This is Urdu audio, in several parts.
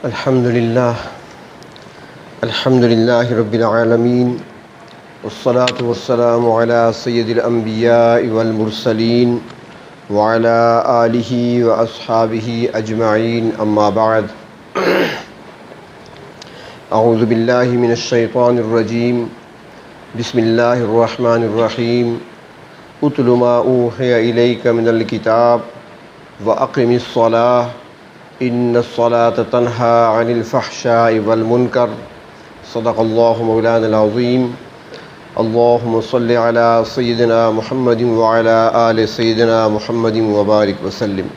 الحمد للہ رب العالمین والصلاة والسلام علی سید الانبیاء والمرسلین وعلی آلہ واصحابہ اجمعین اما بعد اعوذ باللہ من الشیطان الرجیم بسم اللہ الرحمن الرحیم اتل ما اوحی الیک من الکتاب واقم الصلاة ان الصلاة تنہی عن الفحشاء والمنکر صدق اللہ مولانا العظیم اللہم صلی علی سیدنا محمد وعلی آل سیدنا محمد وبارک وسلم۔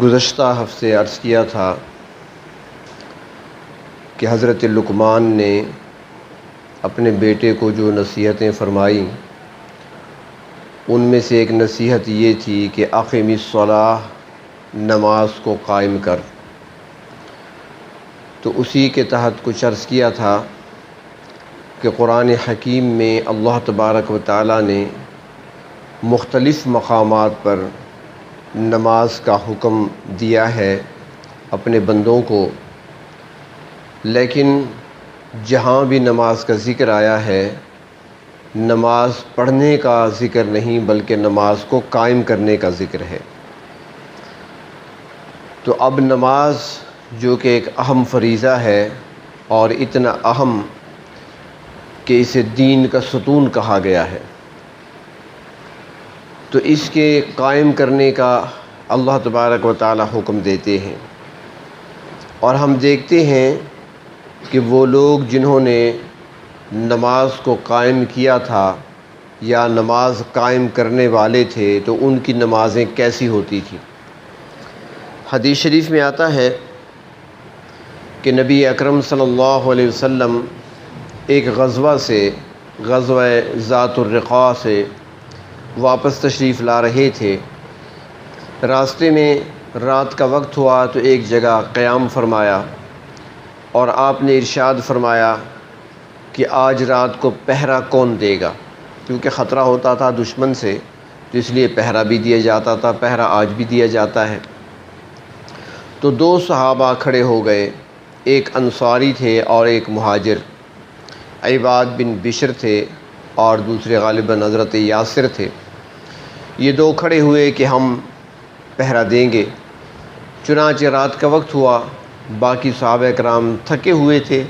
گزشتہ ہفتے عرض کیا تھا کہ حضرت لقمان نے اپنے بیٹے کو جو نصیحتیں فرمائیں ان میں سے ایک نصیحت یہ تھی کہ اقم الصلاۃ، نماز کو قائم کر۔ تو اسی کے تحت کچھ عرض کیا تھا کہ قرآن حکیم میں اللہ تبارک و تعالی نے مختلف مقامات پر نماز کا حکم دیا ہے اپنے بندوں کو، لیکن جہاں بھی نماز کا ذکر آیا ہے نماز پڑھنے کا ذکر نہیں بلکہ نماز کو قائم کرنے کا ذکر ہے۔ تو اب نماز جو کہ ایک اہم فریضہ ہے اور اتنا اہم کہ اسے دین کا ستون کہا گیا ہے، تو اس کے قائم کرنے کا اللہ تبارک و تعالی حکم دیتے ہیں۔ اور ہم دیکھتے ہیں کہ وہ لوگ جنہوں نے نماز کو قائم کیا تھا یا نماز قائم کرنے والے تھے تو ان کی نمازیں کیسی ہوتی تھیں۔ حدیث شریف میں آتا ہے کہ نبی اکرم صلی اللہ علیہ وسلم ایک غزوہ سے، غزوہ ذات الرقاع سے واپس تشریف لا رہے تھے۔ راستے میں رات کا وقت ہوا تو ایک جگہ قیام فرمایا اور آپ نے ارشاد فرمایا کہ آج رات کو پہرا کون دے گا، کیونکہ خطرہ ہوتا تھا دشمن سے، تو اس لیے پہرا بھی دیا جاتا تھا، پہرا آج بھی دیا جاتا ہے۔ تو دو صحابہ کھڑے ہو گئے، ایک انصاری تھے اور ایک مہاجر، عباد بن بشر تھے اور دوسرے غالباً حضرت یاسر تھے۔ یہ دو کھڑے ہوئے کہ ہم پہرا دیں گے۔ چنانچہ رات کا وقت ہوا، باقی صحابہ کرام تھکے ہوئے تھے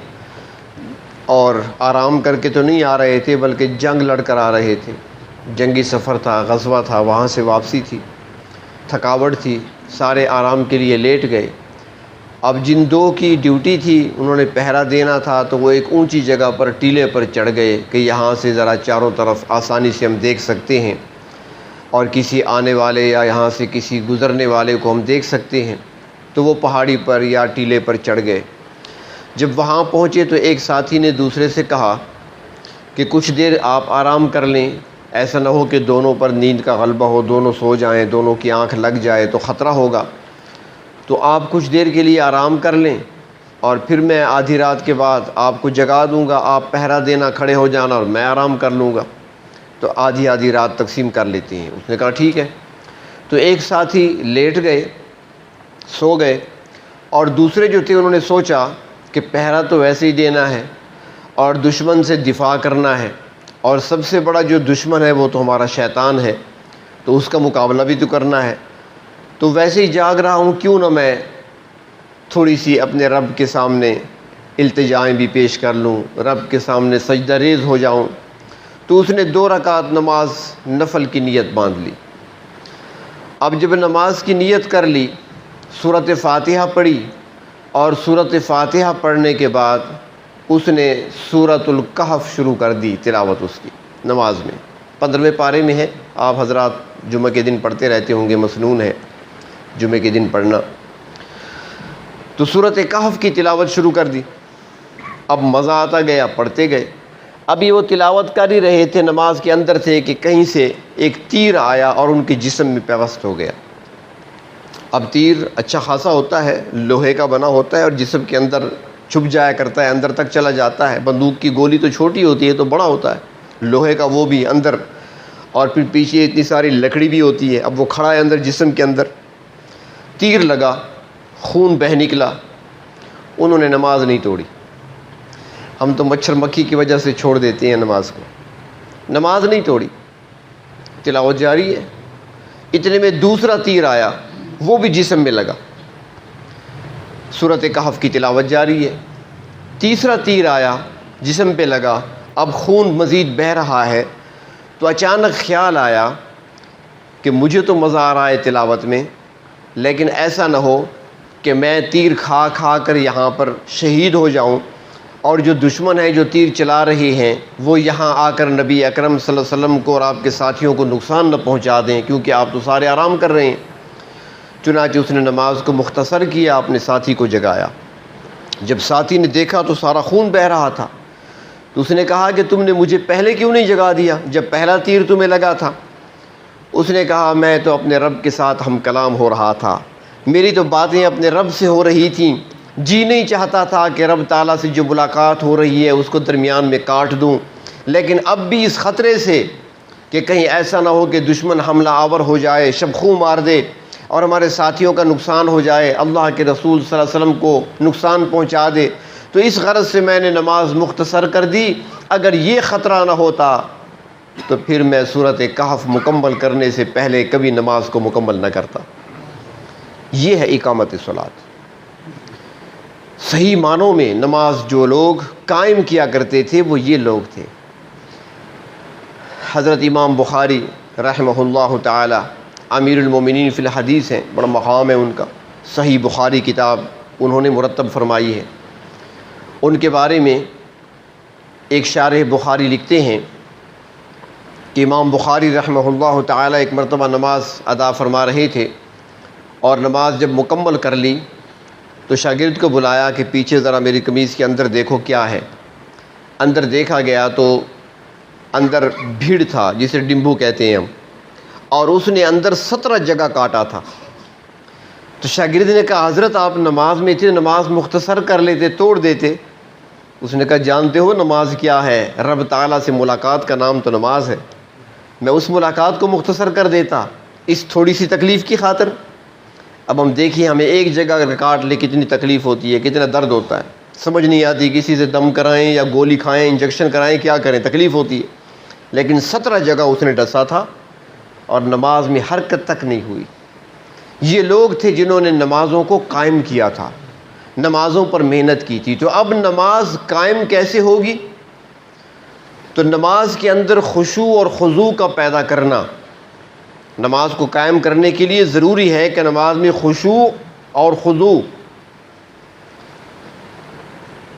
اور آرام کر کے تو نہیں آ رہے تھے بلکہ جنگ لڑ کر آ رہے تھے، جنگی سفر تھا، غزوہ تھا، وہاں سے واپسی تھی، تھکاوٹ تھی، سارے آرام کے لیے لیٹ گئے۔ اب جن دو کی ڈیوٹی تھی انہوں نے پہرا دینا تھا تو وہ ایک اونچی جگہ پر ٹیلے پر چڑھ گئے کہ یہاں سے ذرا چاروں طرف آسانی سے ہم دیکھ سکتے ہیں اور کسی آنے والے یا یہاں سے کسی گزرنے والے کو ہم دیکھ سکتے ہیں۔ تو وہ پہاڑی پر یا ٹیلے پر چڑھ گئے۔ جب وہاں پہنچے تو ایک ساتھی نے دوسرے سے کہا کہ کچھ دیر آپ آرام کر لیں، ایسا نہ ہو کہ دونوں پر نیند کا غلبہ ہو، دونوں سو جائیں، دونوں کی آنکھ لگ جائے تو خطرہ ہوگا، تو آپ کچھ دیر کے لیے آرام کر لیں اور پھر میں آدھی رات کے بعد آپ کو جگا دوں گا، آپ پہرا دینا، کھڑے ہو جانا اور میں آرام کر لوں گا، تو آدھی آدھی رات تقسیم کر لیتے ہیں۔ اس نے کہا ٹھیک ہے۔ تو ایک ساتھی لیٹ گئے، سو گئے، اور دوسرے جو تھے انہوں نے سوچا کہ پہرا تو ویسے ہی دینا ہے اور دشمن سے دفاع کرنا ہے، اور سب سے بڑا جو دشمن ہے وہ تو ہمارا شیطان ہے، تو اس کا مقابلہ بھی تو کرنا ہے، تو ویسے ہی جاگ رہا ہوں، کیوں نہ میں تھوڑی سی اپنے رب کے سامنے التجائیں بھی پیش کر لوں، رب کے سامنے سجدہ ریز ہو جاؤں۔ تو اس نے 2 رکعت نماز نفل کی نیت باندھ لی۔ اب جب نماز کی نیت کر لی، سورۃ فاتحہ پڑھی، اور سورۃ فاتحہ پڑھنے کے بعد اس نے سورۃ الکہف شروع کر دی تلاوت اس کی نماز میں۔ 15ویں پارے میں ہے، آپ حضرات جمعہ کے دن پڑھتے رہتے ہوں گے، مسنون ہے جمعہ کے دن پڑھنا۔ تو سورۃ کہف کی تلاوت شروع کر دی۔ اب مزہ آتا گیا، پڑھتے گئے۔ ابھی وہ تلاوت کر ہی رہے تھے، نماز کے اندر تھے کہ کہیں سے ایک تیر آیا اور ان کے جسم میں پیوست ہو گیا۔ اب تیر اچھا خاصا ہوتا ہے، لوہے کا بنا ہوتا ہے اور جسم کے اندر چھپ جایا کرتا ہے، اندر تک چلا جاتا ہے۔ بندوق کی گولی تو چھوٹی ہوتی ہے، تو بڑا ہوتا ہے، لوہے کا وہ بھی اندر، اور پھر پیچھے اتنی ساری لکڑی بھی ہوتی ہے۔ اب وہ کھڑا ہے اندر جسم کے اندر، تیر لگا، خون بہہ نکلا، انہوں نے نماز نہیں توڑی۔ ہم تو مچھر مکھی کی وجہ سے چھوڑ دیتے ہیں نماز کو، نماز نہیں توڑی، تلاوت جاری ہے۔ اتنے میں دوسرا تیر آیا، وہ بھی جسم میں لگا، سورۃ کہف کی تلاوت جاری ہے۔ تیسرا تیر آیا، جسم پہ لگا، اب خون مزید بہہ رہا ہے، تو اچانک خیال آیا کہ مجھے تو مزہ آ رہا ہے تلاوت میں، لیکن ایسا نہ ہو کہ میں تیر کھا کھا کر یہاں پر شہید ہو جاؤں، اور جو دشمن ہیں جو تیر چلا رہے ہیں وہ یہاں آ کر نبی اکرم صلی اللہ علیہ وسلم کو اور آپ کے ساتھیوں کو نقصان نہ پہنچا دیں، کیونکہ آپ تو سارے آرام کر رہے ہیں۔ چنانچہ اس نے نماز کو مختصر کیا، اپنے ساتھی کو جگایا۔ جب ساتھی نے دیکھا تو سارا خون بہہ رہا تھا، تو اس نے کہا کہ تم نے مجھے پہلے کیوں نہیں جگا دیا جب پہلا تیر تمہیں لگا تھا؟ اس نے کہا میں تو اپنے رب کے ساتھ ہم کلام ہو رہا تھا، میری تو باتیں اپنے رب سے ہو رہی تھیں، جی نہیں چاہتا تھا کہ رب تعالیٰ سے جو ملاقات ہو رہی ہے اس کو درمیان میں کاٹ دوں، لیکن اب بھی اس خطرے سے کہ کہیں ایسا نہ ہو کہ دشمن حملہ آور ہو جائے، شبخوں مار دے اور ہمارے ساتھیوں کا نقصان ہو جائے، اللہ کے رسول صلی اللہ علیہ وسلم کو نقصان پہنچا دے، تو اس غرض سے میں نے نماز مختصر کر دی۔ اگر یہ خطرہ نہ ہوتا تو پھر میں سورۃ کہف مکمل کرنے سے پہلے کبھی نماز کو مکمل نہ کرتا۔ یہ ہے اقامت صلاۃ۔ صحیح معنوں میں نماز جو لوگ قائم کیا کرتے تھے وہ یہ لوگ تھے۔ حضرت امام بخاری رحمہ اللہ تعالی امیر المومنین فی الحدیث ہیں، بڑا مقام ہے ان کا، صحیح بخاری کتاب انہوں نے مرتب فرمائی ہے۔ ان کے بارے میں ایک شارح بخاری لکھتے ہیں کہ امام بخاری رحمہ اللہ تعالی ایک مرتبہ نماز ادا فرما رہے تھے، اور نماز جب مکمل کر لی تو شاگرد کو بلایا کہ پیچھے ذرا میری قمیض کے اندر دیکھو کیا ہے۔ اندر دیکھا گیا تو اندر بھیڑ تھا جسے ڈمبو کہتے ہیں ہم، اور اس نے اندر 17 جگہ کاٹا تھا۔ تو شاگرد نے کہا حضرت آپ نماز میں تھے، نماز مختصر کر لیتے، توڑ دیتے۔ اس نے کہا جانتے ہو نماز کیا ہے؟ رب تعالیٰ سے ملاقات کا نام تو نماز ہے، میں اس ملاقات کو مختصر کر دیتا اس تھوڑی سی تکلیف کی خاطر۔ اب ہم دیکھیے ہمیں ایک جگہ اگر کاٹ لے کتنی تکلیف ہوتی ہے، کتنا درد ہوتا ہے، سمجھ نہیں آتی کسی سے دم کرائیں یا گولی کھائیں، انجیکشن کرائیں، کیا کریں، تکلیف ہوتی ہے۔ لیکن 17 جگہ اس نے ڈسا تھا اور نماز میں حرکت تک نہیں ہوئی۔ یہ لوگ تھے جنہوں نے نمازوں کو قائم کیا تھا، نمازوں پر محنت کی تھی۔ تو اب نماز قائم کیسے ہوگی؟ تو نماز کے اندر خشوع اور خضوع کا پیدا کرنا، نماز کو قائم کرنے کے لیے ضروری ہے کہ نماز میں خشوع اور خضوع۔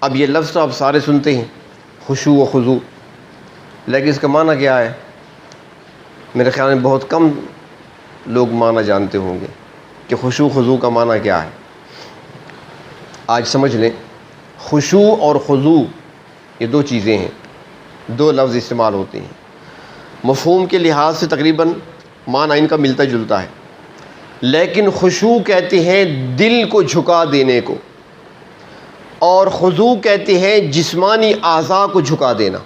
اب یہ لفظ تو آپ سارے سنتے ہیں، خشوع و خضوع، لیکن اس کا معنی کیا ہے؟ میرے خیال میں بہت کم لوگ معنی جانتے ہوں گے کہ خشوع خضوع کا معنی کیا ہے۔ آج سمجھ لیں، خشوع اور خضوع یہ دو چیزیں ہیں، دو لفظ استعمال ہوتے ہیں، مفہوم کے لحاظ سے تقریباً معنی ان کا ملتا جلتا ہے، لیکن خشوع کہتے ہیں دل کو جھکا دینے کو، اور خضوع کہتے ہیں جسمانی اعضاء کو جھکا دینا۔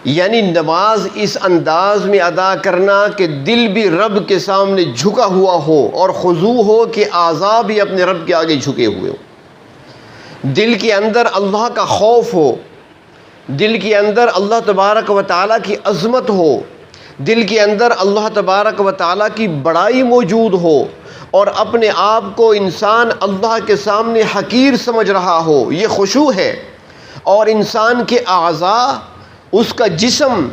یعنی نماز اس انداز میں ادا کرنا کہ دل بھی رب کے سامنے جھکا ہوا ہو، اور خضوع ہو کہ اعضاء بھی اپنے رب کے آگے جھکے ہوئے ہوں، دل کے اندر اللہ کا خوف ہو، دل کے اندر اللہ تبارک و تعالیٰ کی عظمت ہو، دل کے اندر اللہ تبارک و تعالیٰ کی بڑائی موجود ہو، اور اپنے آپ کو انسان اللہ کے سامنے حقیر سمجھ رہا ہو، یہ خشوع ہے۔ اور انسان کے اعضاء، اس کا جسم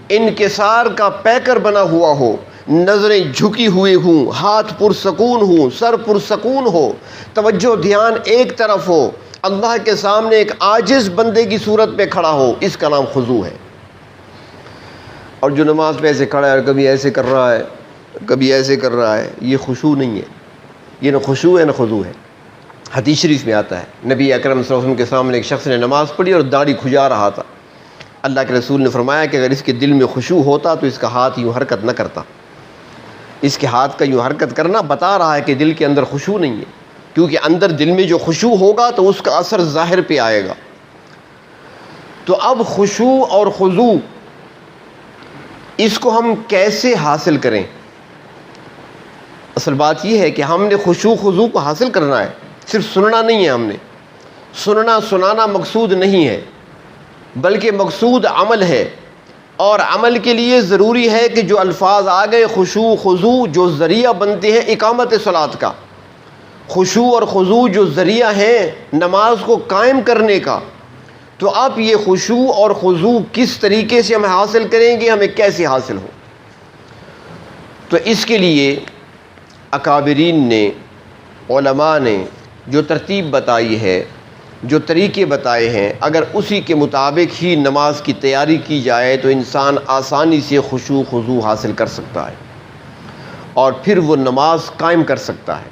انکسار کا پیکر بنا ہوا ہو، نظریں جھکی ہوئی ہوں، ہاتھ پرسکون ہوں، سر پرسکون ہو، توجہ دھیان ایک طرف ہو، اللہ کے سامنے ایک عاجز بندے کی صورت پہ کھڑا ہو، اس کا نام خضوع ہے۔ اور جو نماز پہ ایسے کھڑا ہے اور کبھی ایسے کر رہا ہے، کبھی ایسے کر رہا ہے، یہ خشوع نہیں ہے، یہ نہ خشوع ہے نہ خضوع ہے۔ حدیث شریف میں آتا ہے نبی اکرم صلی اللہ علیہ وسلم کے سامنے ایک شخص نے نماز پڑھی اور داڑھی کھجا رہا تھا۔ اللہ کے رسول نے فرمایا کہ اگر اس کے دل میں خشوع ہوتا تو اس کا ہاتھ یوں حرکت نہ کرتا۔ اس کے ہاتھ کا یوں حرکت کرنا بتا رہا ہے کہ دل کے اندر خشوع نہیں ہے، کیونکہ اندر دل میں جو خشوع ہوگا تو اس کا اثر ظاہر پہ آئے گا۔ تو اب خشوع اور خضوع اس کو ہم کیسے حاصل کریں؟ اصل بات یہ ہے کہ ہم نے خشوع خضوع کو حاصل کرنا ہے، صرف سننا نہیں ہے، ہم نے سننا سنانا مقصود نہیں ہے، بلکہ مقصود عمل ہے، اور عمل کے لیے ضروری ہے کہ جو الفاظ آ گئے خشوع خضوع جو ذریعہ بنتے ہیں اقامت صلاۃ کا، خشوع اور خضوع جو ذریعہ ہیں نماز کو قائم کرنے کا، تو اب یہ خشوع اور خضوع کس طریقے سے ہم حاصل کریں گے، ہمیں کیسے حاصل ہو؟ تو اس کے لیے اکابرین نے، علماء نے جو ترتیب بتائی ہے، جو طریقے بتائے ہیں، اگر اسی کے مطابق ہی نماز کی تیاری کی جائے تو انسان آسانی سے خشوع خضوع حاصل کر سکتا ہے اور پھر وہ نماز قائم کر سکتا ہے۔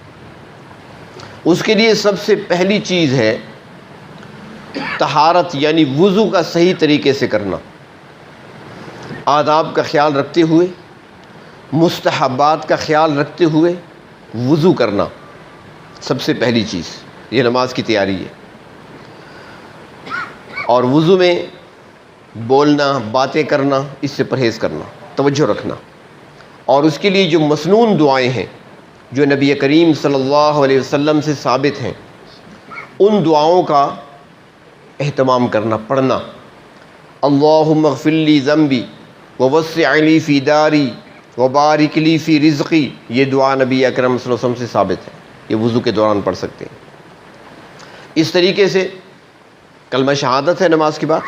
اس کے لیے سب سے پہلی چیز ہے طہارت، یعنی وضو کا صحیح طریقے سے کرنا، آداب کا خیال رکھتے ہوئے، مستحبات کا خیال رکھتے ہوئے وضو کرنا سب سے پہلی چیز، یہ نماز کی تیاری ہے۔ اور وضو میں بولنا، باتیں کرنا، اس سے پرہیز کرنا، توجہ رکھنا، اور اس کے لیے جو مسنون دعائیں ہیں جو نبی کریم صلی اللہ علیہ وسلم سے ثابت ہیں، ان دعاؤں کا اہتمام کرنا، پڑھنا۔ اللہم اغفر لی ذنبی ووسع لی فی داری وبارک لی فی رزقی، یہ دعا نبی اکرم صلی اللہ علیہ وسلم سے ثابت ہے، یہ وضو کے دوران پڑھ سکتے ہیں۔ اس طریقے سے کلمہ شہادت ہے نماز کے بعد۔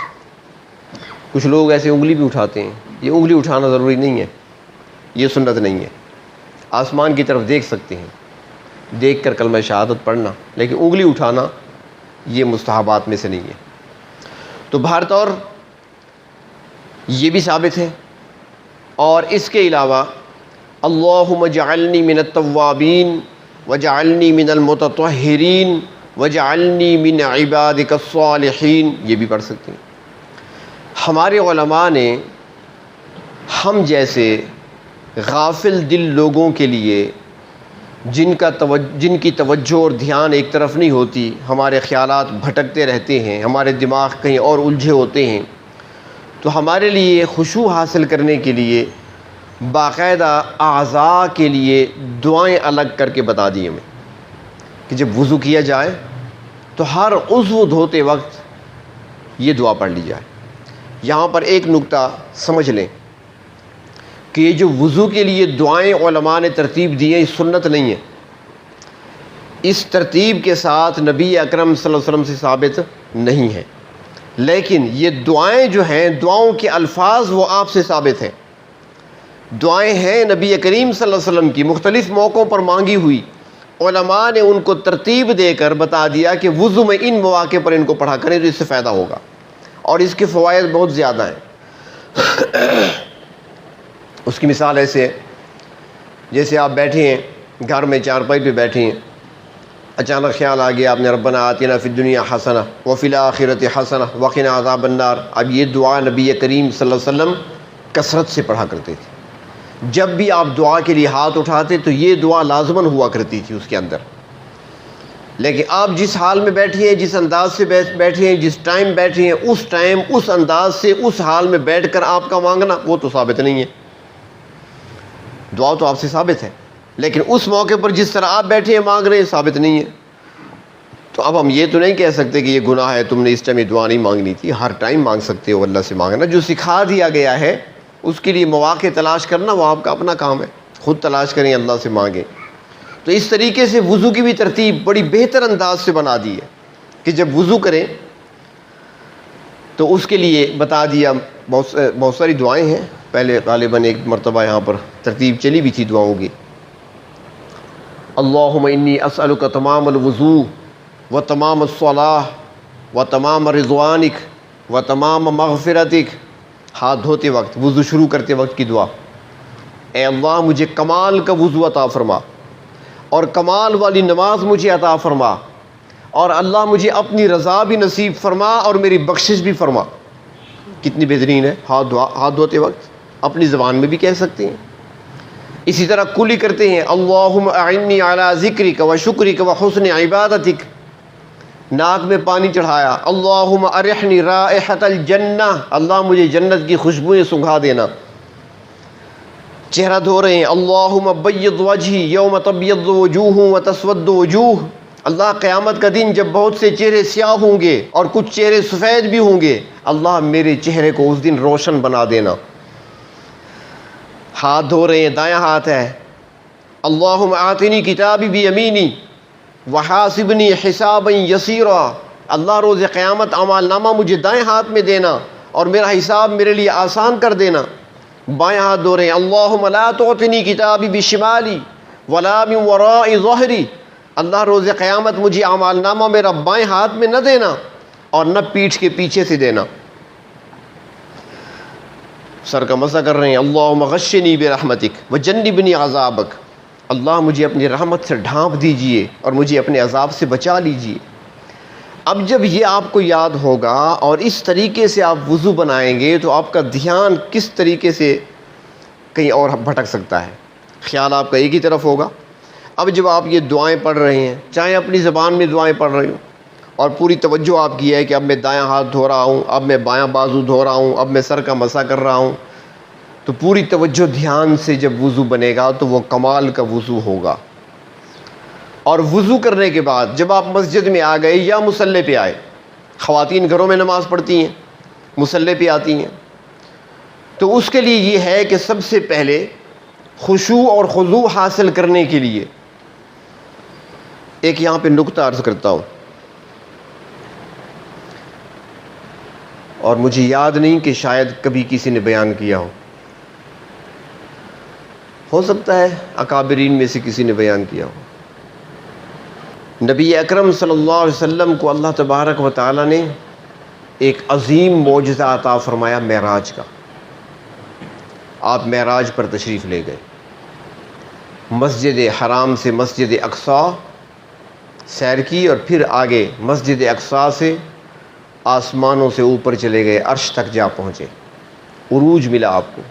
کچھ لوگ ایسے انگلی بھی اٹھاتے ہیں، یہ انگلی اٹھانا ضروری نہیں ہے، یہ سنت نہیں ہے۔ آسمان کی طرف دیکھ سکتے ہیں، دیکھ کر کلمہ شہادت پڑھنا، لیکن انگلی اٹھانا یہ مستحبات میں سے نہیں ہے۔ تو بہر طور یہ بھی ثابت ہے، اور اس کے علاوہ اللہم اجعلنی من التوابین وجعلنی من المتطہرین وجعلنی من عبادک الصالحین، یہ بھی پڑھ سکتے ہیں۔ ہمارے علماء نے ہم جیسے غافل دل لوگوں کے لیے، جن کی توجہ اور دھیان ایک طرف نہیں ہوتی، ہمارے خیالات بھٹکتے رہتے ہیں، ہمارے دماغ کہیں اور الجھے ہوتے ہیں، تو ہمارے لیے خشوع حاصل کرنے کے لیے باقاعدہ اعضاء کے لیے دعائیں الگ کر کے بتا دی ہمیں کہ جب وضو کیا جائے تو ہر عضو دھوتے وقت یہ دعا پڑھ لی جائے۔ یہاں پر ایک نکتہ سمجھ لیں کہ یہ جو وضو کے لیے دعائیں علماء نے ترتیب دی ہیں، یہ سنت نہیں ہے، اس ترتیب کے ساتھ نبی اکرم صلی اللہ علیہ وسلم سے ثابت نہیں ہے، لیکن یہ دعائیں جو ہیں، دعاؤں کے الفاظ وہ آپ سے ثابت ہیں۔ دعائیں ہیں نبی کریم صلی اللہ علیہ وسلم کی، مختلف موقعوں پر مانگی ہوئی، علماء نے ان کو ترتیب دے کر بتا دیا کہ وضو میں ان مواقع پر ان کو پڑھا کریں تو اس سے فائدہ ہوگا، اور اس کے فوائد بہت زیادہ ہیں۔ اس کی مثال ایسے ہے، جیسے آپ بیٹھے ہیں گھر میں چارپائی پہ بیٹھے ہیں، اچانک خیال آ گیا آپ نے ربنا آتنا فی الدنیا حسنہ وفی الآخرۃ حسنہ وقنا عذاب النار۔ اب یہ دعا نبی کریم صلی اللہ علیہ وسلم کثرت سے پڑھا کرتے تھے، جب بھی آپ دعا کے لیے ہاتھ اٹھاتے تو یہ دعا لازماً ہوا کرتی تھی اس کے اندر۔ لیکن آپ جس حال میں بیٹھے ہیں، جس انداز سے بیٹھے ہیں، جس ٹائم بیٹھے ہیں، اس ٹائم اس انداز سے اس حال میں بیٹھ کر آپ کا مانگنا وہ تو ثابت نہیں ہے۔ دعا تو آپ سے ثابت ہے، لیکن اس موقع پر جس طرح آپ بیٹھے ہیں مانگ رہے ہیں ثابت نہیں ہے۔ تو اب ہم یہ تو نہیں کہہ سکتے کہ یہ گناہ ہے، تم نے اس ٹائم یہ دعا نہیں مانگنی تھی، ہر ٹائم مانگ سکتے ہو اللہ سے مانگنا۔ جو سکھا دیا گیا ہے اس کے لیے مواقع تلاش کرنا وہ آپ کا اپنا کام ہے، خود تلاش کریں، اللہ سے مانگیں۔ تو اس طریقے سے وضو کی بھی ترتیب بڑی بہتر انداز سے بنا دی ہے کہ جب وضو کریں تو اس کے لیے بتا دیا، بہت ساری دعائیں ہیں، پہلے غالباً ایک مرتبہ یہاں پر ترتیب چلی بھی تھی دعاؤں کی۔ اللہم انی اسألک تمام الوضوء و تمام الصلاح و تمام رضوانک و تمام مغفرتک، ہاتھ دھوتے وقت، وضو شروع کرتے وقت کی دعا، اے اللہ مجھے کمال کا وضو عطا فرما اور کمال والی نماز مجھے عطا فرما، اور اللہ مجھے اپنی رضا بھی نصیب فرما اور میری بخشش بھی فرما۔ کتنی بہترین ہے، ہاتھ دھوتے وقت اپنی زبان میں بھی کہہ سکتے ہیں۔ اسی طرح کلی کرتے ہیں اللہم اعنی علی ذکرک و شکرک و حسن عبادتک، ناک میں پانی چڑھایا، اللہم ارحنی رائحۃ الجنہ، اللہ مجھے جنت کی خوشبوئیں سنگھا دینا۔ چہرہ دھو رہے ہیں، اللہم بیض وجہی یوم تبیض وجوہ وتسود وجوہ، اللہ قیامت کا دن جب بہت سے چہرے سیاہ ہوں گے اور کچھ چہرے سفید بھی ہوں گے، اللہ میرے چہرے کو اس دن روشن بنا دینا۔ ہاتھ دھو رہے ہیں، دایاں ہاتھ ہے، اللہم آتنی کتابی بیمینی وحاسبنی حسابا یسیرا، اللہ روز قیامت اعمال نامہ مجھے دائیں ہاتھ میں دینا اور میرا حساب میرے لیے آسان کر دینا۔ بائیں ہاتھ دھو رہے ہیں، اللہم لا تعطنی کتابی بشمالی ولا من وراء ظہری، اللہ روز قیامت مجھے اعمال نامہ میرا بائیں ہاتھ میں نہ دینا اور نہ پیٹھ کے پیچھے سے دینا۔ سر کا مسح کر رہے ہیں، اللہم غشنی برحمتک وجنبنی عذابک، اللہ مجھے اپنی رحمت سے ڈھانپ دیجئے اور مجھے اپنے عذاب سے بچا لیجئے۔ اب جب یہ آپ کو یاد ہوگا اور اس طریقے سے آپ وضو بنائیں گے تو آپ کا دھیان کس طریقے سے کہیں اور بھٹک سکتا ہے، خیال آپ کا ایک ہی طرف ہوگا۔ اب جب آپ یہ دعائیں پڑھ رہے ہیں، چاہے اپنی زبان میں دعائیں پڑھ رہے ہوں اور پوری توجہ آپ کی ہے کہ اب میں دایاں ہاتھ دھو رہا ہوں، اب میں بایاں بازو دھو رہا ہوں، اب میں سر کا مسح کر رہا ہوں، تو پوری توجہ دھیان سے جب وضو بنے گا تو وہ کمال کا وضو ہوگا۔ اور وضو کرنے کے بعد جب آپ مسجد میں آ گئے یا مصلی پہ آئے، خواتین گھروں میں نماز پڑھتی ہیں، مصلی پہ آتی ہیں، تو اس کے لیے یہ ہے کہ سب سے پہلے خشوع اور خضوع حاصل کرنے کے لیے ایک یہاں پہ نکتہ عرض کرتا ہوں، اور مجھے یاد نہیں کہ شاید کبھی کسی نے بیان کیا ہو سکتا ہے اکابرین میں سے کسی نے بیان کیا ہو۔ نبی اکرم صلی اللہ علیہ وسلم کو اللہ تبارک و تعالی نے ایک عظیم معجزہ عطا فرمایا معراج کا۔ آپ معراج پر تشریف لے گئے، مسجد حرام سے مسجد اقصی سیر کی اور پھر آگے مسجد اقصی سے آسمانوں سے اوپر چلے گئے، عرش تک جا پہنچے، عروج ملا آپ کو،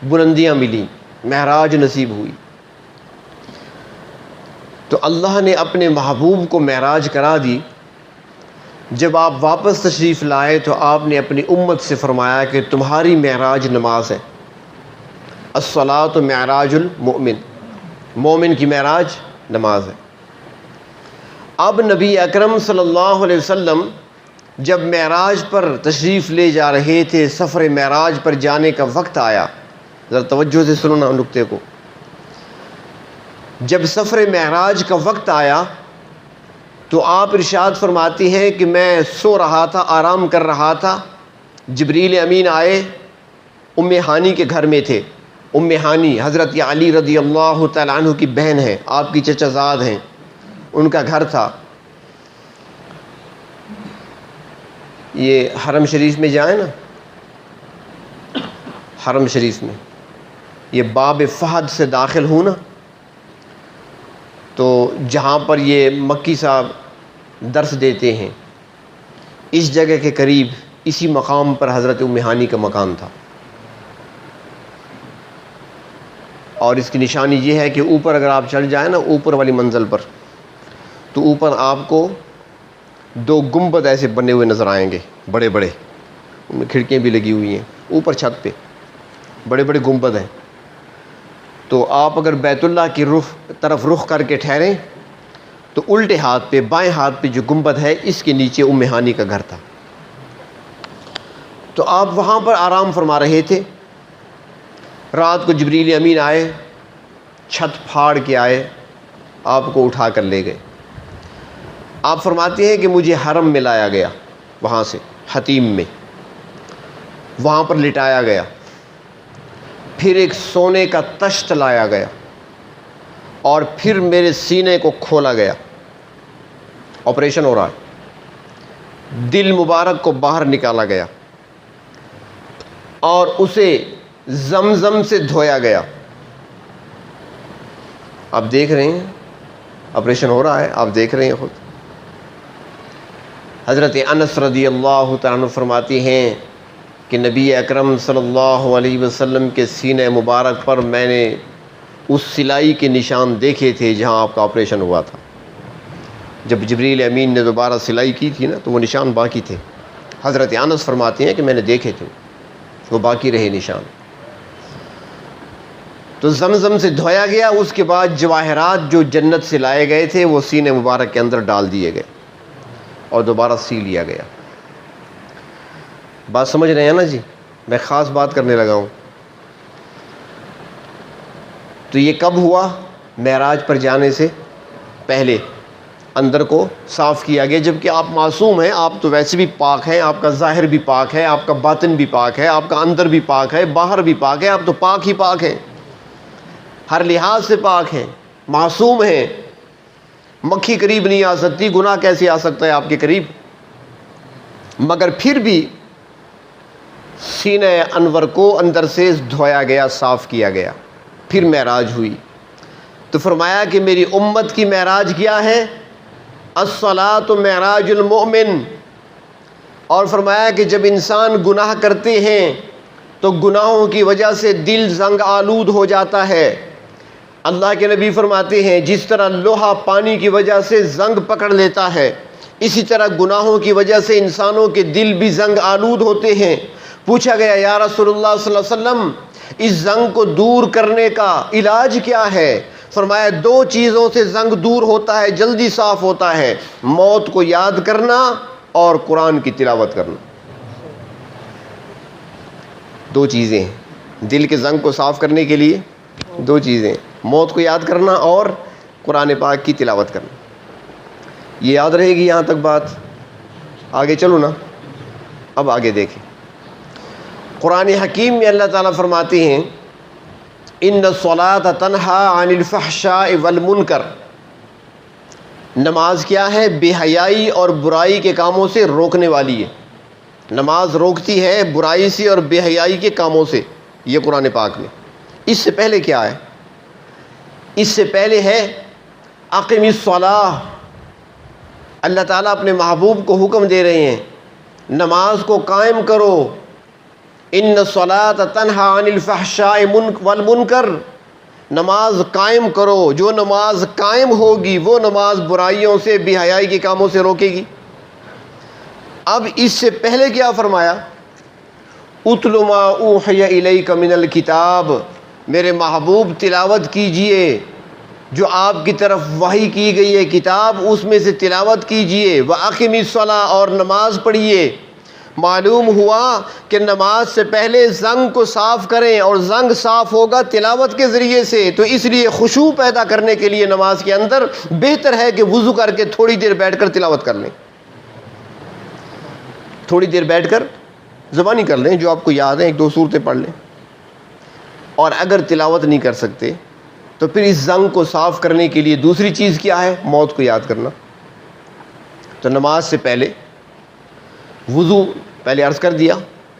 بلندیاں ملیں، معراج نصیب ہوئی۔ تو اللہ نے اپنے محبوب کو معراج کرا دی۔ جب آپ واپس تشریف لائے تو آپ نے اپنی امت سے فرمایا کہ تمہاری معراج نماز ہے، الصلاۃ معراج المؤمن، مومن کی معراج نماز ہے۔ اب نبی اکرم صلی اللہ علیہ وسلم جب معراج پر تشریف لے جا رہے تھے، سفر معراج پر جانے کا وقت آیا، ذرا توجہ سے سننا نکتے کو، جب سفر معراج کا وقت آیا تو آپ ارشاد فرماتی ہیں کہ میں سو رہا تھا، آرام کر رہا تھا، جبریل امین آئے، ام ہانی کے گھر میں تھے۔ ام ہانی حضرت علی رضی اللہ تعالیٰ عنہ کی بہن ہیں، آپ کی چچا زاد ہیں، ان کا گھر تھا۔ یہ حرم شریف میں جائیں نا، حرم شریف میں یہ باب فہد سے داخل ہوں نا، تو جہاں پر یہ مکی صاحب درس دیتے ہیں، اس جگہ کے قریب اسی مقام پر حضرت ام ہانی کا مکان تھا۔ اور اس کی نشانی یہ ہے کہ اوپر اگر آپ چڑھ جائیں نا، اوپر والی منزل پر، تو اوپر آپ کو دو گنبد ایسے بنے ہوئے نظر آئیں گے، بڑے بڑے، ان میں کھڑکیاں بھی لگی ہوئی ہیں، اوپر چھت پہ بڑے بڑے گنبد ہیں۔ تو آپ اگر بیت اللہ کی طرف رخ کر کے ٹھہریں تو الٹے ہاتھ پہ، بائیں ہاتھ پہ جو گنبد ہے، اس کے نیچے ام ہانی کا گھر تھا۔ تو آپ وہاں پر آرام فرما رہے تھے، رات کو جبریل امین آئے، چھت پھاڑ کے آئے، آپ کو اٹھا کر لے گئے۔ آپ فرماتے ہیں کہ مجھے حرم میں لایا گیا، وہاں سے حتیم میں، وہاں پر لٹایا گیا، پھر ایک سونے کا تشت لایا گیا، اور پھر میرے سینے کو کھولا گیا، آپریشن ہو رہا ہے، دل مبارک کو باہر نکالا گیا اور اسے زمزم سے دھویا گیا۔ آپ دیکھ رہے ہیں آپریشن ہو رہا ہے، آپ دیکھ رہے ہیں خود۔ حضرت انس رضی اللہ تعالیٰ عنہ فرماتی ہیں کہ نبی اکرم صلی اللہ علیہ وسلم کے سینہ مبارک پر میں نے اس سلائی کے نشان دیکھے تھے جہاں آپ کا آپریشن ہوا تھا۔ جب جبریل امین نے دوبارہ سلائی کی تھی نا، تو وہ نشان باقی تھے۔ حضرت انس فرماتے ہیں کہ میں نے دیکھے تھے، وہ باقی رہے نشان۔ تو زمزم سے دھویا گیا، اس کے بعد جواہرات جو جنت سے لائے گئے تھے وہ سینے مبارک کے اندر ڈال دیے گئے اور دوبارہ سی لیا گیا۔ بات سمجھ رہے ہیں نا جی؟ میں خاص بات کرنے لگا ہوں۔ تو یہ کب ہوا؟ معراج پر جانے سے پہلے اندر کو صاف کیا گیا، جبکہ آپ معصوم ہیں، آپ تو ویسے بھی پاک ہیں، آپ کا ظاہر بھی پاک ہے، آپ کا باطن بھی پاک ہے، آپ کا اندر بھی پاک ہے، باہر بھی پاک ہے، آپ تو پاک ہی پاک ہیں، ہر لحاظ سے پاک ہیں، معصوم ہیں، مکھی قریب نہیں آ سکتی، گناہ کیسے آ سکتا ہے آپ کے قریب؟ مگر پھر بھی سینہ انور کو اندر سے دھویا گیا، صاف کیا گیا، پھر معراج ہوئی۔ تو فرمایا کہ میری امت کی معراج کیا ہے؟ الصلاۃ معراج المؤمن۔ اور فرمایا کہ جب انسان گناہ کرتے ہیں تو گناہوں کی وجہ سے دل زنگ آلود ہو جاتا ہے۔ اللہ کے نبی فرماتے ہیں جس طرح لوہا پانی کی وجہ سے زنگ پکڑ لیتا ہے، اسی طرح گناہوں کی وجہ سے انسانوں کے دل بھی زنگ آلود ہوتے ہیں۔ پوچھا گیا یا رسول اللہ صلی اللہ علیہ وسلم اس زنگ کو دور کرنے کا علاج کیا ہے؟ فرمایا 2 چیزوں سے زنگ دور ہوتا ہے، جلدی صاف ہوتا ہے، موت کو یاد کرنا اور قرآن کی تلاوت کرنا۔ 2 چیزیں ہیں دل کے زنگ کو صاف کرنے کے لیے، 2 چیزیں، موت کو یاد کرنا اور قرآن پاک کی تلاوت کرنا۔ یہ یاد رہے گی یہاں تک بات؟ آگے چلو نا، اب آگے دیکھیں۔ قرآن حکیم میں اللہ تعالیٰ فرماتے ہیں ان الصلاۃ تنہی عن الفحشاء والمنکر، نماز کیا ہے؟ بے حیائی اور برائی کے کاموں سے روکنے والی ہے۔ نماز روکتی ہے برائی سے اور بے حیائی کے کاموں سے، یہ قرآن پاک میں۔ اس سے پہلے کیا ہے؟ اس سے پہلے ہے اقم الصلاۃ، اللہ تعالیٰ اپنے محبوب کو حکم دے رہے ہیں نماز کو قائم کرو۔ ان الصلاۃ تنہی عن الفحشاء والمنکر، نماز قائم کرو، جو نماز قائم ہوگی وہ نماز برائیوں سے بے حیائی کے کاموں سے روکے گی۔ اب اس سے پہلے کیا فرمایا؟ اتل ما اوحی الیک من الکتاب، میرے محبوب تلاوت کیجئے جو آپ کی طرف وحی کی گئی ہے کتاب، اس میں سے تلاوت کیجئے۔ واقم الصلاۃ، اور نماز پڑھیے۔ معلوم ہوا کہ نماز سے پہلے زنگ کو صاف کریں، اور زنگ صاف ہوگا تلاوت کے ذریعے سے، تو اس لیے خشوع پیدا کرنے کے لیے نماز کے اندر بہتر ہے کہ وضو کر کے تھوڑی دیر بیٹھ کر تلاوت کر لیں، تھوڑی دیر بیٹھ کر زبانی کر لیں، جو آپ کو یاد ہے 1-2 سورتیں پڑھ لیں۔ اور اگر تلاوت نہیں کر سکتے تو پھر اس زنگ کو صاف کرنے کے لیے دوسری چیز کیا ہے؟ موت کو یاد کرنا۔ تو نماز سے پہلے وضو، پہلے عرض کر دیا،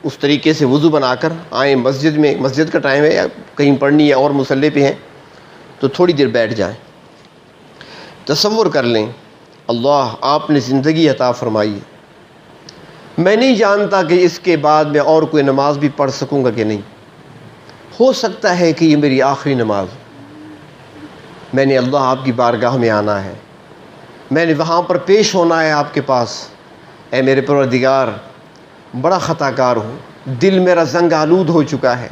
اس طریقے سے وضو بنا کر آئیں مسجد میں، مسجد کا ٹائم ہے یا کہیں پڑھنی ہے اور مصلی پہ ہیں تو تھوڑی دیر بیٹھ جائیں، تصور کر لیں اللہ آپ نے زندگی عطا فرمائی ہے، میں نہیں جانتا کہ اس کے بعد میں اور کوئی نماز بھی پڑھ سکوں گا کہ نہیں، ہو سکتا ہے کہ یہ میری آخری نماز ہو، میں نے اللہ آپ کی بارگاہ میں آنا ہے، میں نے وہاں پر پیش ہونا ہے آپ کے پاس، اے میرے پروردگار بڑا خطا کار ہوں، دل میرا زنگ آلود ہو چکا ہے۔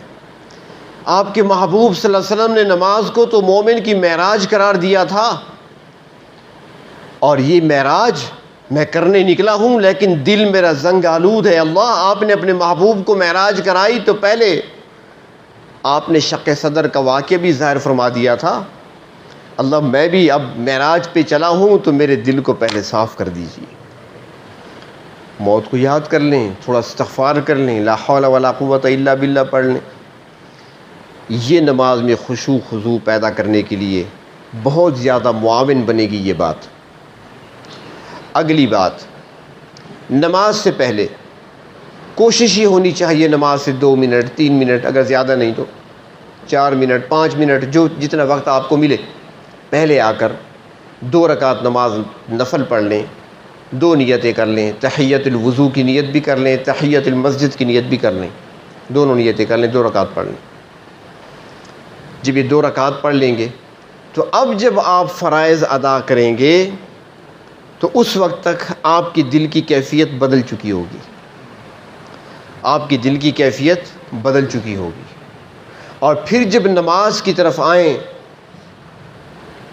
آپ کے محبوب صلی اللہ علیہ وسلم نے نماز کو تو مومن کی معراج قرار دیا تھا، اور یہ معراج میں کرنے نکلا ہوں لیکن دل میرا زنگ آلود ہے۔ اللہ آپ نے اپنے محبوب کو معراج کرائی تو پہلے آپ نے شق صدر کا واقعہ بھی ظاہر فرما دیا تھا، اللہ میں بھی اب معراج پہ چلا ہوں تو میرے دل کو پہلے صاف کر دیجیے۔ موت کو یاد کر لیں، تھوڑا استغفار کر لیں، لا حول ولا قوت الا باللہ پڑھ لیں۔ یہ نماز میں خشوع خضوع پیدا کرنے کے لیے بہت زیادہ معاون بنے گی یہ بات۔ اگلی بات، نماز سے پہلے کوشش یہ ہونی چاہیے نماز سے 2 منٹ 3 منٹ، اگر زیادہ نہیں تو 4 منٹ 5 منٹ، جو جتنا وقت آپ کو ملے، پہلے آ کر 2 رکعت نماز نفل پڑھ لیں، 2 نیتیں کر لیں، تحیت الوضو کی نیت بھی کر لیں، تحیت المسجد کی نیت بھی کر لیں، دونوں نیتیں کر لیں، 2 رکعت پڑھ لیں۔ جب یہ 2 رکعت پڑھ لیں گے تو اب جب آپ فرائض ادا کریں گے تو اس وقت تک آپ کی دل کی کیفیت بدل چکی ہوگی، آپ کی دل کی کیفیت بدل چکی ہوگی، اور پھر جب نماز کی طرف آئیں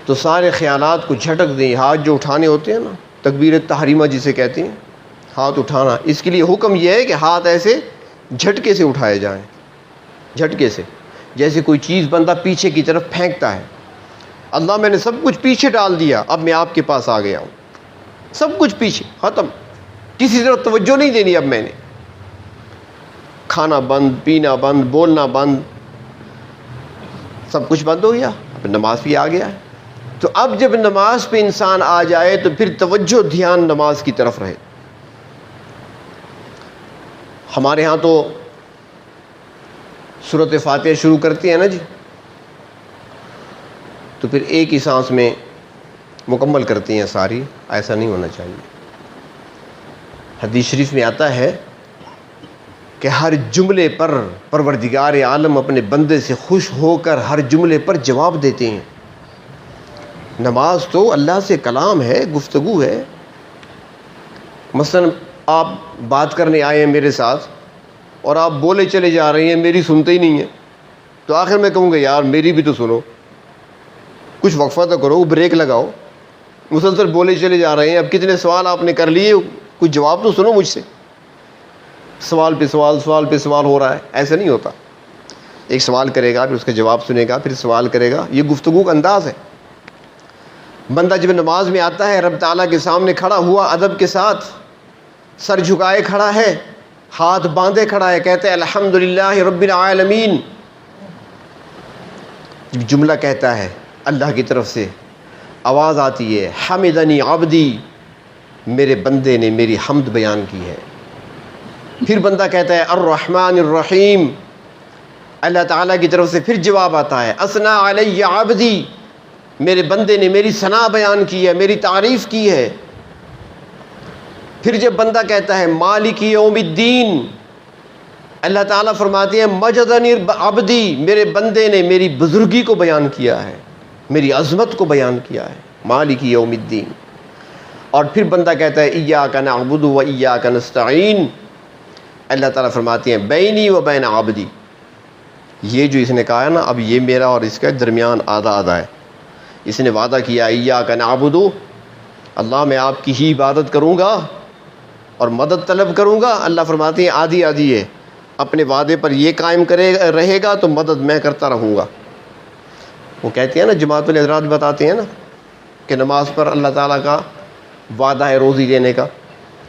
تو سارے خیالات کو جھٹک دیں. ہاتھ جو اٹھانے ہوتے ہیں نا، تکبیر تحریمہ جسے کہتے ہیں، ہاتھ اٹھانا، اس کے لیے حکم یہ ہے کہ ہاتھ ایسے جھٹکے سے اٹھائے جائیں، جھٹکے سے، جیسے کوئی چیز بندہ پیچھے کی طرف پھینکتا ہے. اللہ میں نے سب کچھ پیچھے ڈال دیا، اب میں آپ کے پاس آ گیا ہوں، سب کچھ پیچھے ختم، کسی طرف توجہ نہیں دینی. اب میں نے کھانا بند، پینا بند، بولنا بند، سب کچھ بند ہو گیا، اب نماز بھی آ گیا ہے. تو اب جب نماز پہ انسان آ جائے تو پھر توجہ دھیان نماز کی طرف رہے. ہمارے ہاں تو سورۃ فاتحہ شروع کرتے ہیں نا جی، تو پھر ایک ہی سانس میں مکمل کرتی ہیں ساری. ایسا نہیں ہونا چاہیے. حدیث شریف میں آتا ہے کہ ہر جملے پر پروردگار عالم اپنے بندے سے خوش ہو کر ہر جملے پر جواب دیتے ہیں. نماز تو اللہ سے کلام ہے، گفتگو ہے. مثلا آپ بات کرنے آئے ہیں میرے ساتھ اور آپ بولے چلے جا رہے ہیں، میری سنتے ہی نہیں ہیں، تو آخر میں کہوں گا یار میری بھی تو سنو، کچھ وقفہ تو کرو، بریک لگاؤ. مسلسل بولے چلے جا رہے ہیں، اب کتنے سوال آپ نے کر لیے، کچھ جواب تو سنو مجھ سے. سوال پہ سوال، سوال پہ سوال ہو رہا ہے. ایسا نہیں ہوتا. ایک سوال کرے گا، پھر اس کا جواب سنے گا، پھر سوال کرے گا. یہ گفتگو کا انداز ہے. بندہ جب نماز میں آتا ہے، رب تعالیٰ کے سامنے کھڑا ہوا ادب کے ساتھ، سر جھکائے کھڑا ہے، ہاتھ باندھے کھڑا ہے، کہتے ہیں الحمدللہ رب العالمین. جملہ کہتا ہے اللہ کی طرف سے، آواز آتی ہے حمدنی عبدی، میرے بندے نے میری حمد بیان کی ہے. پھر بندہ کہتا ہے الرحمن الرحیم، اللہ تعالیٰ کی طرف سے پھر جواب آتا ہے اثنا علی عبدی، میرے بندے نے میری ثنا بیان کی ہے، میری تعریف کی ہے. پھر جب بندہ کہتا ہے مالک یوم الدین، اللہ تعالیٰ فرماتے ہیں مجدنی عبدی، میرے بندے نے میری بزرگی کو بیان کیا ہے، میری عظمت کو بیان کیا ہے، مالک یوم الدین. اور پھر بندہ کہتا ہے ایاک نعبد و ایاک نستعین، اللہ تعالیٰ فرماتے ہیں بینی و بین عبدی، یہ جو اس نے کہا ہے نا، اب یہ میرا اور اس کا درمیان آدھا آدھا ہے. اس نے وعدہ کیا ایاک نعبد، اللہ میں آپ کی ہی عبادت کروں گا اور مدد طلب کروں گا. اللہ فرماتے ہیں آدھی آدھی ہے، اپنے وعدے پر یہ قائم رہے گا تو مدد میں کرتا رہوں گا. وہ کہتے ہیں نا، جماعت الحضرات بتاتے ہیں نا کہ نماز پر اللہ تعالیٰ کا وعدہ ہے روزی دینے کا.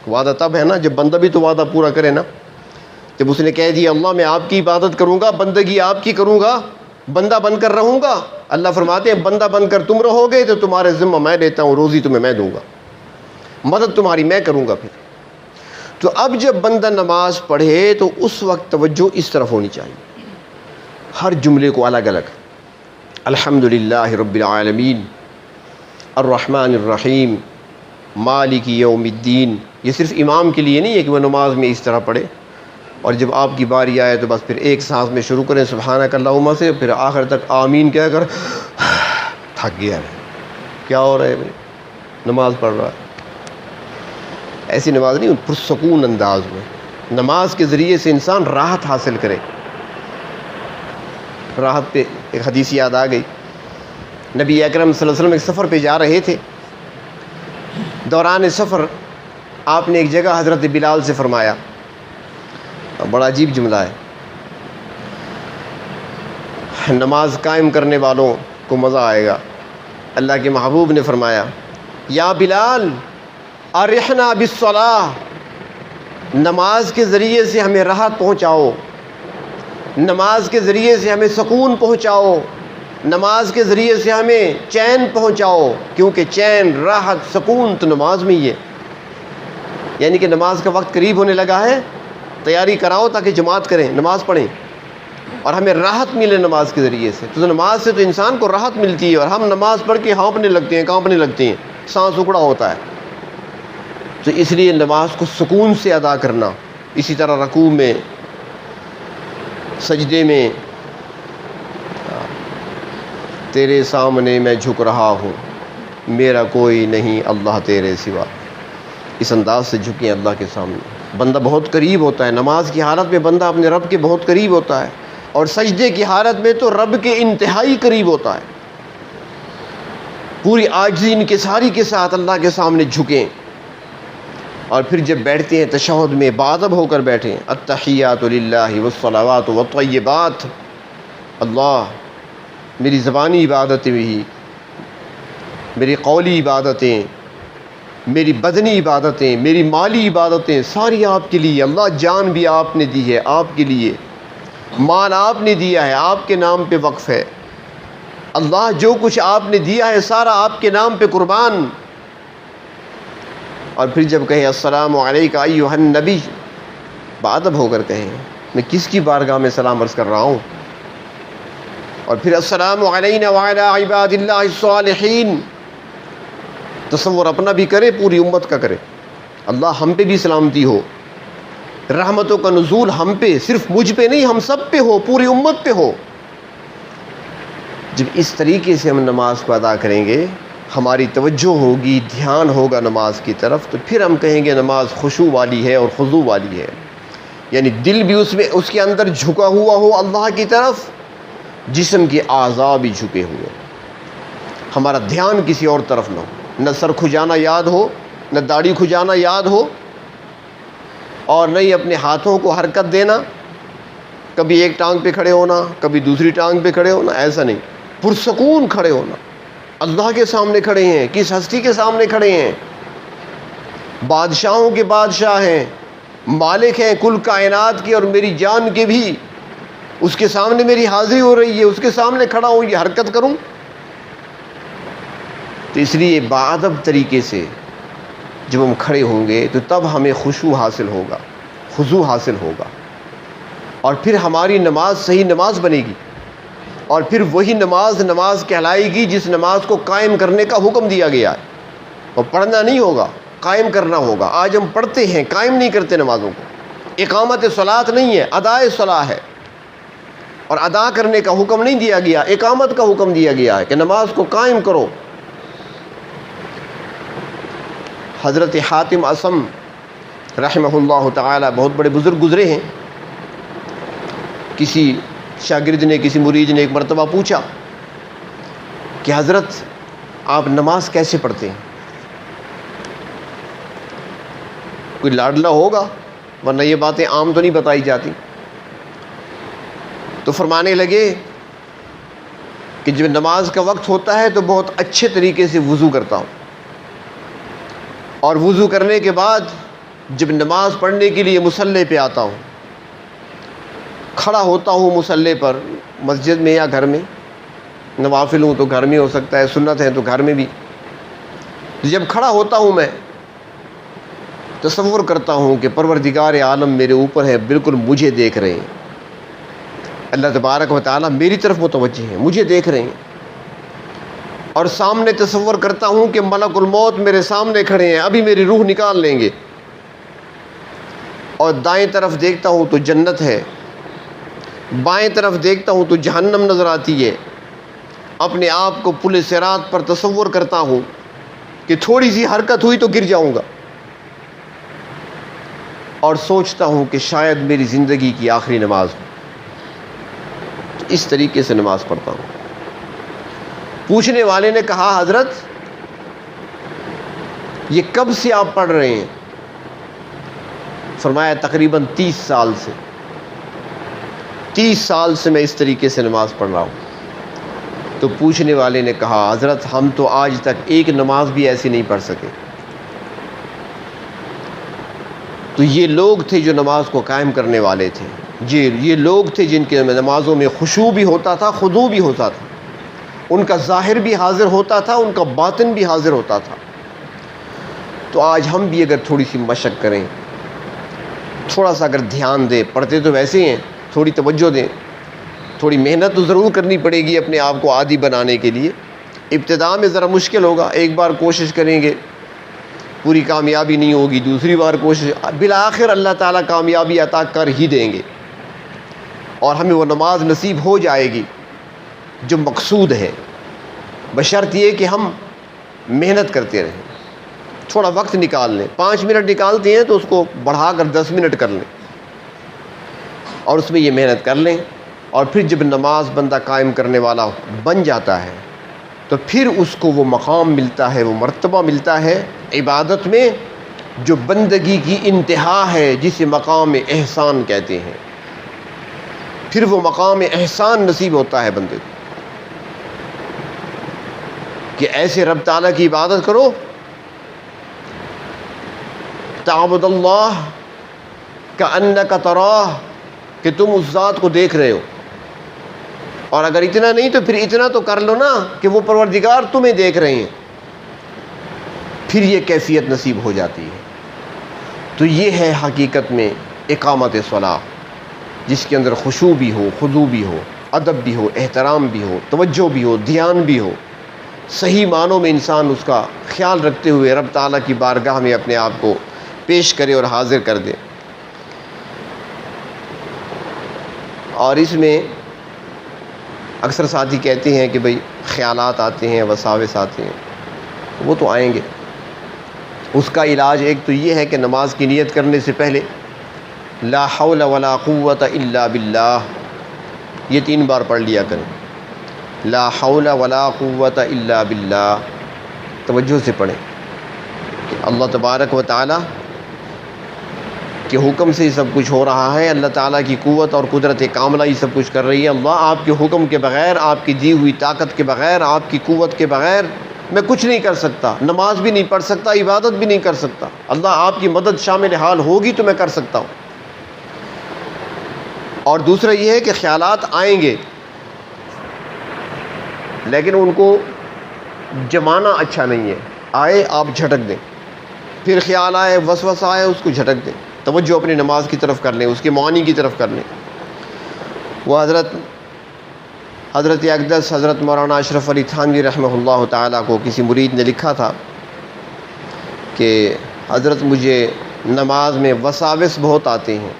وعدہ تب ہے نا جب بندہ بھی تو وعدہ پورا کرے نا. جب اس نے کہہ دیا اللہ میں آپ کی عبادت کروں گا، بندگی آپ کی کروں گا، بندہ بن کر رہوں گا، اللہ فرماتے ہیں بندہ بن کر تم رہو گے تو تمہارے ذمہ میں لیتا ہوں، روزی تمہیں میں دوں گا، مدد تمہاری میں کروں گا. پھر تو اب جب بندہ نماز پڑھے تو اس وقت توجہ اس طرف ہونی چاہیے، ہر جملے کو الگ الگ. الحمدللہ رب العالمین، الرحمن الرحیم، مالک یوم الدین. یہ صرف امام کے لیے نہیں ہے کہ وہ نماز میں اس طرح پڑھے، اور جب آپ کی باری آئے تو بس پھر ایک سانس میں شروع کریں سبحانک اللہم سے، پھر آخر تک آمین کہہ کر تھک گیا ہے، کیا ہو رہا ہے بھائی، نماز پڑھ رہا ہے. ایسی نماز نہیں، پرسکون انداز میں نماز کے ذریعے سے انسان راحت حاصل کرے. راحت پہ ایک حدیث یاد آ گئی. نبی اکرم صلی اللہ علیہ وسلم ایک سفر پہ جا رہے تھے. دوران سفر آپ نے ایک جگہ حضرت بلال سے فرمایا، بڑا عجیب جملہ ہے، نماز قائم کرنے والوں کو مزہ آئے گا. اللہ کے محبوب نے فرمایا یا بلال ارحنا بالصلاۃ، نماز کے ذریعے سے ہمیں راحت پہنچاؤ، نماز کے ذریعے سے ہمیں سکون پہنچاؤ، نماز کے ذریعے سے ہمیں چین پہنچاؤ، کیونکہ چین راحت سکون تو نماز میں ہی ہے. یعنی کہ نماز کا وقت قریب ہونے لگا ہے، تیاری کراؤ تاکہ جماعت کریں، نماز پڑھیں اور ہمیں راحت ملے نماز کے ذریعے سے. تو نماز سے تو انسان کو راحت ملتی ہے، اور ہم نماز پڑھ کے ہانپنے لگتے ہیں، کانپنے لگتے ہیں، سانس اکڑا ہوتا ہے. تو اس لیے نماز کو سکون سے ادا کرنا. اسی طرح رکوع میں، سجدے میں، تیرے سامنے میں جھک رہا ہوں، میرا کوئی نہیں اللہ تیرے سوا، اس انداز سے جھکیں اللہ کے سامنے. بندہ بہت قریب ہوتا ہے، نماز کی حالت میں بندہ اپنے رب کے بہت قریب ہوتا ہے. اور سجدے کی حالت میں تو رب کے انتہائی قریب ہوتا ہے، پوری عاجزی انکساری کے ساتھ اللہ کے سامنے جھکیں، اور پھر جب بیٹھتے ہیں تشہد میں باادب ہو کر بیٹھیں، التحیات للہ والصلوات والطیبات، اللہ میری زبانی عبادتیں بھی، میری قولی عبادتیں، میری بدنی عبادتیں، میری مالی عبادتیں ساری آپ کے لیے، اللہ جان بھی آپ نے دی ہے آپ کے لیے، مال آپ نے دیا ہے آپ کے نام پہ وقف ہے، اللہ جو کچھ آپ نے دیا ہے سارا آپ کے نام پہ قربان۔ اور پھر جب کہیں السلام علیکہ ایھا النبی، باادب ہو کر کہیں میں کس کی بارگاہ میں سلام عرض کر رہا ہوں، اور پھر السلام علینا وعلی عباد اللہ الصالحین، تصور اپنا بھی کرے پوری امت کا کرے، اللہ ہم پہ بھی سلامتی ہو، رحمتوں کا نزول ہم پہ، صرف مجھ پہ نہیں ہم سب پہ ہو، پوری امت پہ ہو۔ جب اس طریقے سے ہم نماز کو ادا کریں گے، ہماری توجہ ہوگی، دھیان ہوگا نماز کی طرف، تو پھر ہم کہیں گے نماز خشوع والی ہے اور خضوع والی ہے، یعنی دل بھی اس کے اندر جھکا ہوا ہو اللہ کی طرف، جسم کے اعضاء بھی جھکے ہوئے، ہمارا دھیان کسی اور طرف نہ ہو، نہ سر کھجانا یاد ہو، نہ داڑھی کھجانا یاد ہو، اور نہ ہی اپنے ہاتھوں کو حرکت دینا، کبھی ایک ٹانگ پہ کھڑے ہونا کبھی دوسری ٹانگ پہ کھڑے ہونا، ایسا نہیں، پرسکون کھڑے ہونا، اللہ کے سامنے کھڑے ہیں، کس ہستی کے سامنے کھڑے ہیں، بادشاہوں کے بادشاہ ہیں، مالک ہیں کل کائنات کے اور میری جان کے بھی، اس کے سامنے میری حاضری ہو رہی ہے، اس کے سامنے کھڑا ہوں، یہ حرکت کروں۔ تو اس لیے باادب طریقے سے جب ہم کھڑے ہوں گے تو تب ہمیں خشوع حاصل ہوگا، خضوع حاصل ہوگا، اور پھر ہماری نماز صحیح نماز بنے گی، اور پھر وہی نماز کہلائے گی جس نماز کو قائم کرنے کا حکم دیا گیا ہے، اور پڑھنا نہیں ہوگا، قائم کرنا ہوگا۔ آج ہم پڑھتے ہیں، قائم نہیں کرتے نمازوں کو، اقامت صلاۃ نہیں ہے، ادائے صلاح ہے، اور ادا کرنے کا حکم نہیں دیا گیا، اقامت کا حکم دیا گیا ہے کہ نماز کو قائم کرو۔ حضرت حاتم اصم رحمہ اللہ تعالی بہت بڑے بزرگ گزرے ہیں، کسی شاگرد نے، کسی مرید نے ایک مرتبہ پوچھا کہ حضرت آپ نماز کیسے پڑھتے ہیں؟ کوئی لاڈلا ہوگا ورنہ یہ باتیں عام تو نہیں بتائی جاتی۔ تو فرمانے لگے کہ جب نماز کا وقت ہوتا ہے تو بہت اچھے طریقے سے وضو کرتا ہوں، اور وضو کرنے کے بعد جب نماز پڑھنے کے لیے مصلی پہ آتا ہوں، کھڑا ہوتا ہوں مصلی پر، مسجد میں یا گھر میں، نوافل ہوں تو گھر میں ہو سکتا ہے، سنت ہے تو گھر میں بھی، جب کھڑا ہوتا ہوں میں تصور کرتا ہوں کہ پروردگار عالم میرے اوپر ہے، بالکل مجھے دیکھ رہے ہیں، اللہ تبارک و تعالیٰ میری طرف متوجہ ہیں، مجھے دیکھ رہے ہیں، اور سامنے تصور کرتا ہوں کہ ملک الموت میرے سامنے کھڑے ہیں، ابھی میری روح نکال لیں گے، اور دائیں طرف دیکھتا ہوں تو جنت ہے، بائیں طرف دیکھتا ہوں تو جہنم نظر آتی ہے، اپنے آپ کو پل صراط پر تصور کرتا ہوں کہ تھوڑی سی حرکت ہوئی تو گر جاؤں گا، اور سوچتا ہوں کہ شاید میری زندگی کی آخری نماز ہو۔ اس طریقے سے نماز پڑھتا ہوں۔ پوچھنے والے نے کہا حضرت یہ کب سے آپ پڑھ رہے ہیں؟ فرمایا تقریباً 30 سال سے، 30 سال سے میں اس طریقے سے نماز پڑھ رہا ہوں۔ تو پوچھنے والے نے کہا حضرت ہم تو آج تک ایک نماز بھی ایسی نہیں پڑھ سکے۔ تو یہ لوگ تھے جو نماز کو قائم کرنے والے تھے، یہ لوگ تھے جن کے نمازوں میں خشوع بھی ہوتا تھا، خضوع بھی ہوتا تھا، ان کا ظاہر بھی حاضر ہوتا تھا، ان کا باطن بھی حاضر ہوتا تھا۔ تو آج ہم بھی اگر تھوڑی سی مشق کریں، تھوڑا سا اگر دھیان دیں، پڑھتے تو ویسے ہیں، تھوڑی توجہ دیں، تھوڑی محنت تو ضرور کرنی پڑے گی اپنے آپ کو عادی بنانے کے لیے۔ ابتداء میں ذرا مشکل ہوگا، ایک بار کوشش کریں گے پوری کامیابی نہیں ہوگی، دوسری بار کوشش، بالآخر اللہ تعالیٰ کامیابی عطا کر ہی دیں گے، اور ہمیں وہ نماز نصیب ہو جائے گی جو مقصود ہے، بشرط یہ کہ ہم محنت کرتے رہیں، تھوڑا وقت نکال لیں، 5 منٹ نکالتے ہیں تو اس کو بڑھا کر 10 منٹ کر لیں، اور اس میں یہ محنت کر لیں اور پھر جب نماز بندہ قائم کرنے والا بن جاتا ہے تو پھر اس کو وہ مقام ملتا ہے، وہ مرتبہ ملتا ہے عبادت میں جو بندگی کی انتہا ہے، جسے مقام احسان کہتے ہیں۔ پھر وہ مقام احسان نصیب ہوتا ہے بندے کو کہ ایسے رب تعالیٰ کی عبادت کرو، تعبد اللہ کأنک تراہ، کہ تم اس ذات کو دیکھ رہے ہو، اور اگر اتنا نہیں تو پھر اتنا تو کر لو نا کہ وہ پروردگار تمہیں دیکھ رہے ہیں، پھر یہ کیفیت نصیب ہو جاتی ہے۔ تو یہ ہے حقیقت میں اقامت صلاح، جس کے اندر خشوع بھی ہو، خضوع بھی ہو، ادب بھی ہو، احترام بھی ہو، توجہ بھی ہو، دھیان بھی ہو، صحیح معنوں میں انسان اس کا خیال رکھتے ہوئے رب تعالیٰ کی بارگاہ میں اپنے آپ کو پیش کرے اور حاضر کر دے۔ اور اس میں اکثر ساتھی کہتے ہیں کہ بھئی خیالات آتے ہیں، وساوس آتے ہیں، وہ تو آئیں گے۔ اس کا علاج ایک تو یہ ہے کہ نماز کی نیت کرنے سے پہلے لا حول ولا قوت الا باللہ یہ 3 بار پڑھ لیا کریں۔ لا حول ولا قوت الا باللہ، توجہ سے پڑھیں کہ اللہ تبارک و تعالی کے حکم سے یہ سب کچھ ہو رہا ہے، اللہ تعالیٰ کی قوت اور قدرت کاملہ یہ سب کچھ کر رہی ہے۔ اللہ آپ کے حکم کے بغیر، آپ کی دی ہوئی طاقت کے بغیر، آپ کی قوت کے بغیر میں کچھ نہیں کر سکتا، نماز بھی نہیں پڑھ سکتا، عبادت بھی نہیں کر سکتا۔ اللہ آپ کی مدد شامل حال ہوگی تو میں کر سکتا ہوں۔ اور دوسرا یہ ہے کہ خیالات آئیں گے لیکن ان کو جمانا اچھا نہیں ہے، آئے آپ جھٹک دیں، پھر خیال آئے، وسوسہ آئے، اس کو جھٹک دیں، توجہ اپنی نماز کی طرف کر لیں، اس کے معانی کی طرف کر لیں۔ وہ حضرت اقدس حضرت مولانا اشرف علی تھانوی رحمہ اللہ تعالیٰ کو کسی مرید نے لکھا تھا کہ حضرت مجھے نماز میں وساوس بہت آتے ہیں،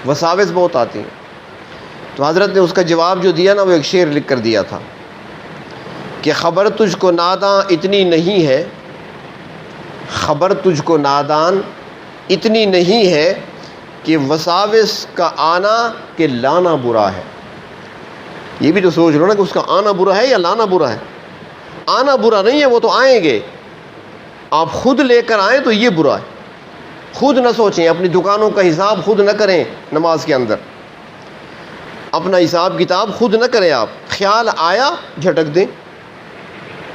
وساوس بہت آتے ہیں۔ تو حضرت نے اس کا جواب جو دیا نا، وہ ایک شعر لکھ کر دیا تھا کہ خبر تجھ کو ناداں اتنی نہیں ہے، خبر تجھ کو نادان اتنی نہیں ہے کہ وساوس کا آنا کہ لانا برا ہے۔ یہ بھی تو سوچ لو نا کہ اس کا آنا برا ہے یا لانا برا ہے۔ آنا برا نہیں ہے، وہ تو آئیں گے، آپ خود لے کر آئیں تو یہ برا ہے۔ خود نہ سوچیں، اپنی دکانوں کا حساب خود نہ کریں، نماز کے اندر اپنا حساب کتاب خود نہ کریں۔ آپ خیال آیا جھٹک دیں،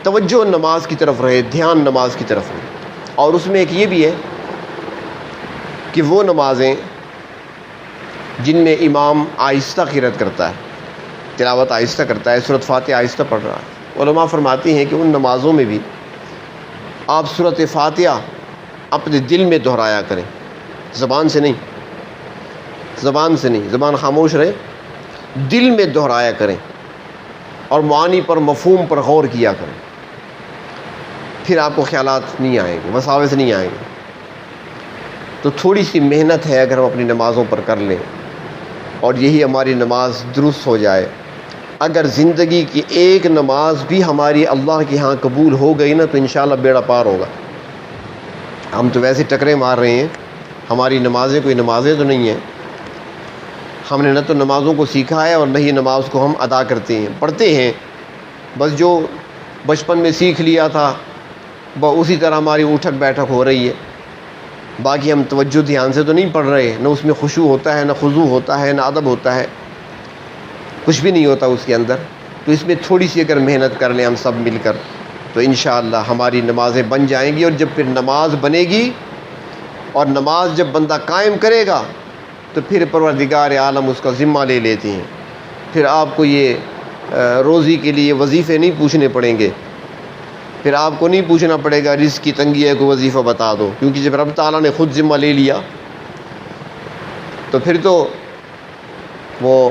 توجہ نماز کی طرف رہے، دھیان نماز کی طرف رہے۔ اور اس میں ایک یہ بھی ہے کہ وہ نمازیں جن میں امام آہستہ قرأت کرتا ہے، تلاوت آہستہ کرتا ہے، سورۃ فاتحہ آہستہ پڑھ رہا ہے، علماء فرماتی ہیں کہ ان نمازوں میں بھی آپ سورۃ فاتحہ اپنے دل میں دہرایا کریں، زبان سے نہیں، زبان سے نہیں، زبان خاموش رہے، دل میں دہرایا کریں اور معانی پر، مفہوم پر غور کیا کریں، پھر آپ کو خیالات نہیں آئیں گے، وساوس نہیں آئیں گے۔ تو تھوڑی سی محنت ہے اگر ہم اپنی نمازوں پر کر لیں اور یہی ہماری نماز درست ہو جائے۔ اگر زندگی کی ایک نماز بھی ہماری اللہ کے ہاں قبول ہو گئی نا تو انشاءاللہ بیڑا پار ہوگا۔ ہم تو ویسے ٹکرے مار رہے ہیں، ہماری نمازیں کوئی نمازیں تو نہیں ہیں، ہم نے نہ تو نمازوں کو سیکھا ہے اور نہ ہی نماز کو ہم ادا کرتے ہیں، پڑھتے ہیں، بس جو بچپن میں سیکھ لیا تھا اسی طرح ہماری اٹھک بیٹھک ہو رہی ہے، باقی ہم توجہ دھیان سے تو نہیں پڑھ رہے، نہ اس میں خشوع ہوتا ہے، نہ خضوع ہوتا ہے، نہ ادب ہوتا ہے، کچھ بھی نہیں ہوتا اس کے اندر۔ تو اس میں تھوڑی سی اگر محنت کر لیں ہم سب مل کر تو انشاءاللہ ہماری نمازیں بن جائیں گی۔ اور جب پھر نماز بنے گی اور نماز جب بندہ قائم کرے گا تو پھر پروردگار عالم اس کا ذمہ لے لیتے ہیں، پھر آپ کو یہ روزی کے لیے وظیفے نہیں پوچھنے پڑیں گے، پھر آپ کو نہیں پوچھنا پڑے گا رزق کی تنگی ہے کوئی وظیفہ بتا دو، کیونکہ جب رب تعالیٰ نے خود ذمہ لے لیا تو پھر تو وہ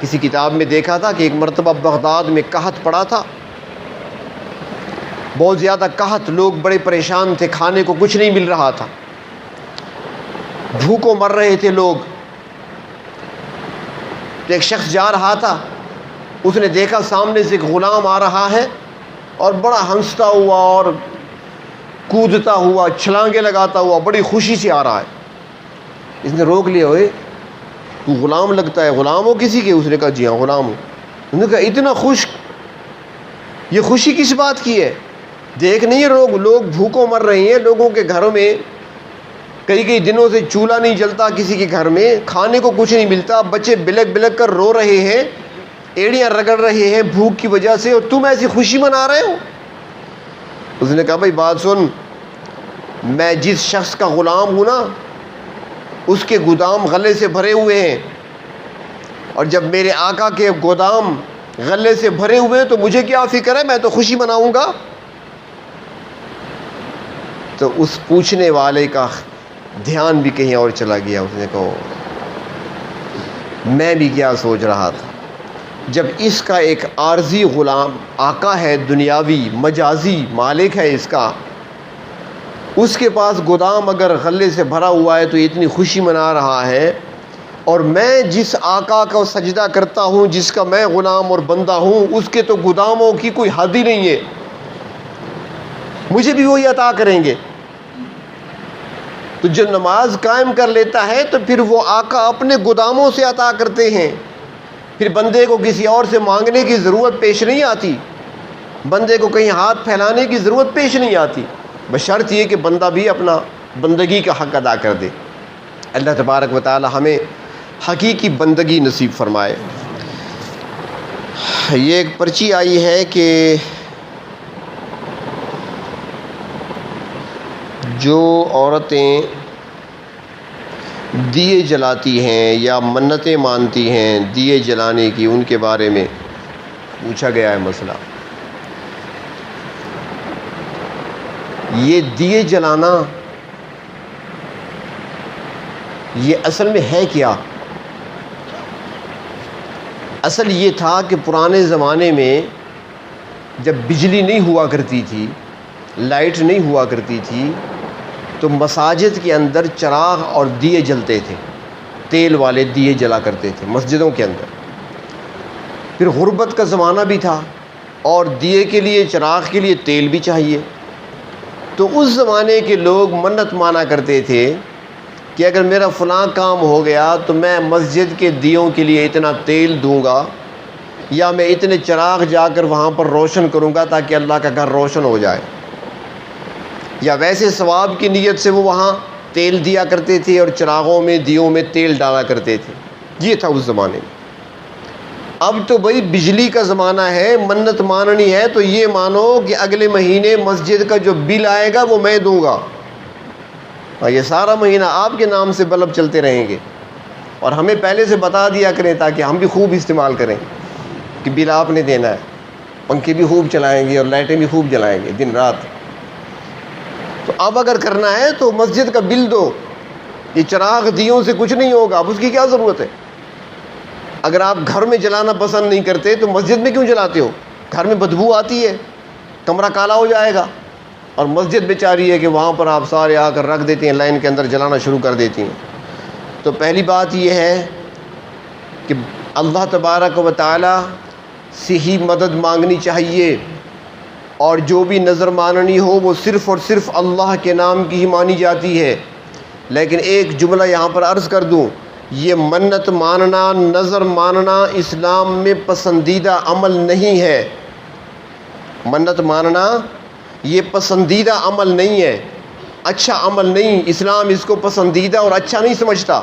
کسی کتاب میں دیکھا تھا کہ ایک مرتبہ بغداد میں قحط پڑا تھا، بہت زیادہ قحط، لوگ بڑے پریشان تھے، کھانے کو کچھ نہیں مل رہا تھا، بھوکوں مر رہے تھے لوگ۔ تو ایک شخص جا رہا تھا، اس نے دیکھا سامنے سے ایک غلام آ رہا ہے اور بڑا ہنستا ہوا اور کودتا ہوا، چھلانگے لگاتا ہوا، بڑی خوشی سے آ رہا ہے۔ اس نے روک لیا، ہوئے تو غلام لگتا ہے، غلام ہو کسی کے؟ اس نے کہا جی ہاں غلام ہوں۔ انہوں نے کہا اتنا خوش، یہ خوشی کس بات کی ہے؟ دیکھ نہیں لوگ بھوکوں مر رہے ہیں، لوگوں کے گھروں میں کئی دنوں سے چولہا نہیں جلتا، کسی کے گھر میں کھانے کو کچھ نہیں ملتا، بچے بلک بلک کر رو رہے ہیں، ایڑیاں رگڑ رہے ہیں بھوک کی وجہ سے، اور تم ایسی خوشی منا رہے ہو؟ اس نے کہا بھائی بات سن، میں جس شخص کا غلام ہوں نا، اس کے گودام غلے سے بھرے ہوئے ہیں، اور جب میرے آقا کے گودام غلے سے بھرے ہوئے ہیں تو مجھے کیا فکر ہے، میں تو خوشی مناؤں گا۔ تو اس پوچھنے والے کا دھیان بھی کہیں اور چلا گیا۔ اس نے کہا میں بھی کیا سوچ رہا تھا، جب اس کا ایک عارضی غلام آقا ہے، دنیاوی مجازی مالک ہے اس کا، اس کے پاس گودام اگر غلے سے بھرا ہوا ہے تو اتنی خوشی منا رہا ہے، اور میں جس آقا کا سجدہ کرتا ہوں، جس کا میں غلام اور بندہ ہوں، اس کے تو گوداموں کی کوئی حد ہی نہیں ہے، مجھے بھی وہی عطا کریں گے۔ تو جو نماز قائم کر لیتا ہے تو پھر وہ آقا اپنے گوداموں سے عطا کرتے ہیں، پھر بندے کو کسی اور سے مانگنے کی ضرورت پیش نہیں آتی، بندے کو کہیں ہاتھ پھیلانے کی ضرورت پیش نہیں آتی، بشرط یہ کہ بندہ بھی اپنا بندگی کا حق ادا کر دے۔ اللہ تبارک و تعالی ہمیں حقیقی بندگی نصیب فرمائے۔ یہ ایک پرچی آئی ہے کہ جو عورتیں دیے جلاتی ہیں یا منتیں مانتی ہیں دیے جلانے کی، ان کے بارے میں پوچھا گیا ہے مسئلہ۔ یہ دیے جلانا یہ اصل میں ہے کیا؟ اصل یہ تھا کہ پرانے زمانے میں جب بجلی نہیں ہوا کرتی تھی، لائٹ نہیں ہوا کرتی تھی، تو مساجد کے اندر چراغ اور دیے جلتے تھے، تیل والے دیے جلا کرتے تھے مسجدوں کے اندر۔ پھر غربت کا زمانہ بھی تھا، اور دیے کے لیے، چراغ کے لیے تیل بھی چاہیے، تو اس زمانے کے لوگ منت مانا کرتے تھے کہ اگر میرا فلاں کام ہو گیا تو میں مسجد کے دیوں کے لیے اتنا تیل دوں گا، یا میں اتنے چراغ جا کر وہاں پر روشن کروں گا تاکہ اللہ کا گھر روشن ہو جائے، یا ویسے ثواب کی نیت سے وہ وہاں تیل دیا کرتے تھے اور چراغوں میں دیوں میں تیل ڈالا کرتے تھے۔ یہ تھا اس زمانے میں۔ اب تو بھائی بجلی کا زمانہ ہے، منت ماننی ہے تو یہ مانو کہ اگلے مہینے مسجد کا جو بل آئے گا وہ میں دوں گا، اور یہ سارا مہینہ آپ کے نام سے بلب چلتے رہیں گے، اور ہمیں پہلے سے بتا دیا کریں تاکہ ہم بھی خوب استعمال کریں کہ بل آپ نے دینا ہے، پنکھے بھی خوب چلائیں گے اور لائٹیں بھی خوب جلائیں گے دن رات۔ تو اب اگر کرنا ہے تو مسجد کا بل دو، یہ چراغ دیوں سے کچھ نہیں ہوگا، اب اس کی کیا ضرورت ہے؟ اگر آپ گھر میں جلانا پسند نہیں کرتے تو مسجد میں کیوں جلاتے ہو؟ گھر میں بدبو آتی ہے، کمرہ کالا ہو جائے گا، اور مسجد بیچاری ہے کہ وہاں پر آپ سارے آ کر رکھ دیتے ہیں، لائن کے اندر جلانا شروع کر دیتی ہیں۔ تو پہلی بات یہ ہے کہ اللہ تبارک و تعالی سے ہی مدد مانگنی چاہیے، اور جو بھی نظر ماننی ہو وہ صرف اور صرف اللہ کے نام کی ہی مانی جاتی ہے۔ لیکن ایک جملہ یہاں پر عرض کر دوں، یہ منت ماننا، نظر ماننا اسلام میں پسندیدہ عمل نہیں ہے۔ منت ماننا یہ پسندیدہ عمل نہیں ہے، اچھا عمل نہیں، اسلام اس کو پسندیدہ اور اچھا نہیں سمجھتا،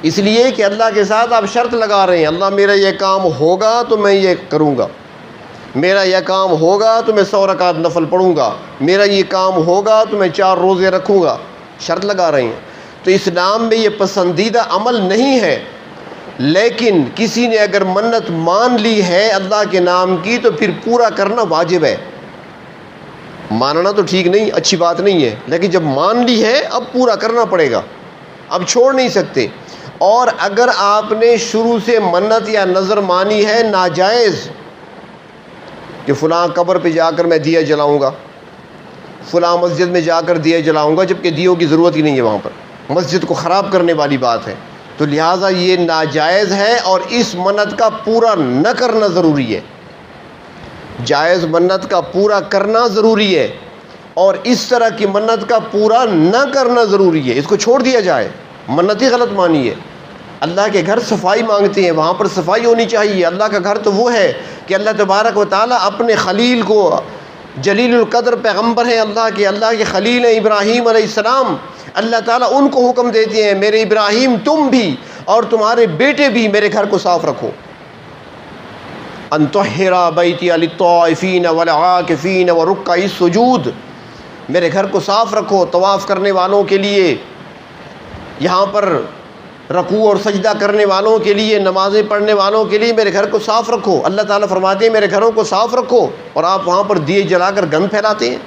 اس لیے کہ اللہ کے ساتھ آپ شرط لگا رہے ہیں، اللہ میرا یہ کام ہوگا تو میں یہ کروں گا، میرا یہ کام ہوگا تو میں 100 رکعت نفل پڑھوں گا، میرا یہ کام ہوگا تو میں 4 روزے رکھوں گا، شرط لگا رہے ہیں۔ تو اسلام میں یہ پسندیدہ عمل نہیں ہے، لیکن کسی نے اگر منت مان لی ہے اللہ کے نام کی تو پھر پورا کرنا واجب ہے۔ ماننا تو ٹھیک نہیں، اچھی بات نہیں ہے، لیکن جب مان لی ہے اب پورا کرنا پڑے گا، اب چھوڑ نہیں سکتے۔ اور اگر آپ نے شروع سے منت یا نظر مانی ہے ناجائز کہ فلاں قبر پہ جا کر میں دیا جلاؤں گا، فلاں مسجد میں جا کر دیا جلاؤں گا، جبکہ دیوں کی ضرورت ہی نہیں ہے وہاں پر، مسجد کو خراب کرنے والی بات ہے، تو لہٰذا یہ ناجائز ہے، اور اس منت کا پورا نہ کرنا ضروری ہے۔ جائز منت کا پورا کرنا ضروری ہے، اور اس طرح کی منت کا پورا نہ کرنا ضروری ہے، اس کو چھوڑ دیا جائے، منت ہی غلط مانی ہے۔ اللہ کے گھر صفائی مانگتے ہیں، وہاں پر صفائی ہونی چاہیے۔ اللہ کا گھر تو وہ ہے کہ اللہ تبارک و تعالیٰ اپنے خلیل کو، جلیل القدر پیغمبر ہیں اللہ کے خلیل ہیں ابراہیم علیہ السلام، اللہ تعالیٰ ان کو حکم دیتے ہیں میرے ابراہیم تم بھی اور تمہارے بیٹے بھی میرے گھر کو صاف رکھو۔ ان طہر بیتی للطائفین والعاکفین ورکع السجود، میرے گھر کو صاف رکھو طواف کرنے والوں کے لیے، یہاں پر رکوع اور سجدہ کرنے والوں کے لیے، نمازیں پڑھنے والوں کے لیے میرے گھر کو صاف رکھو۔ اللہ تعالیٰ فرماتے ہیں میرے گھروں کو صاف رکھو، اور آپ وہاں پر دیے جلا کر گند پھیلاتے ہیں۔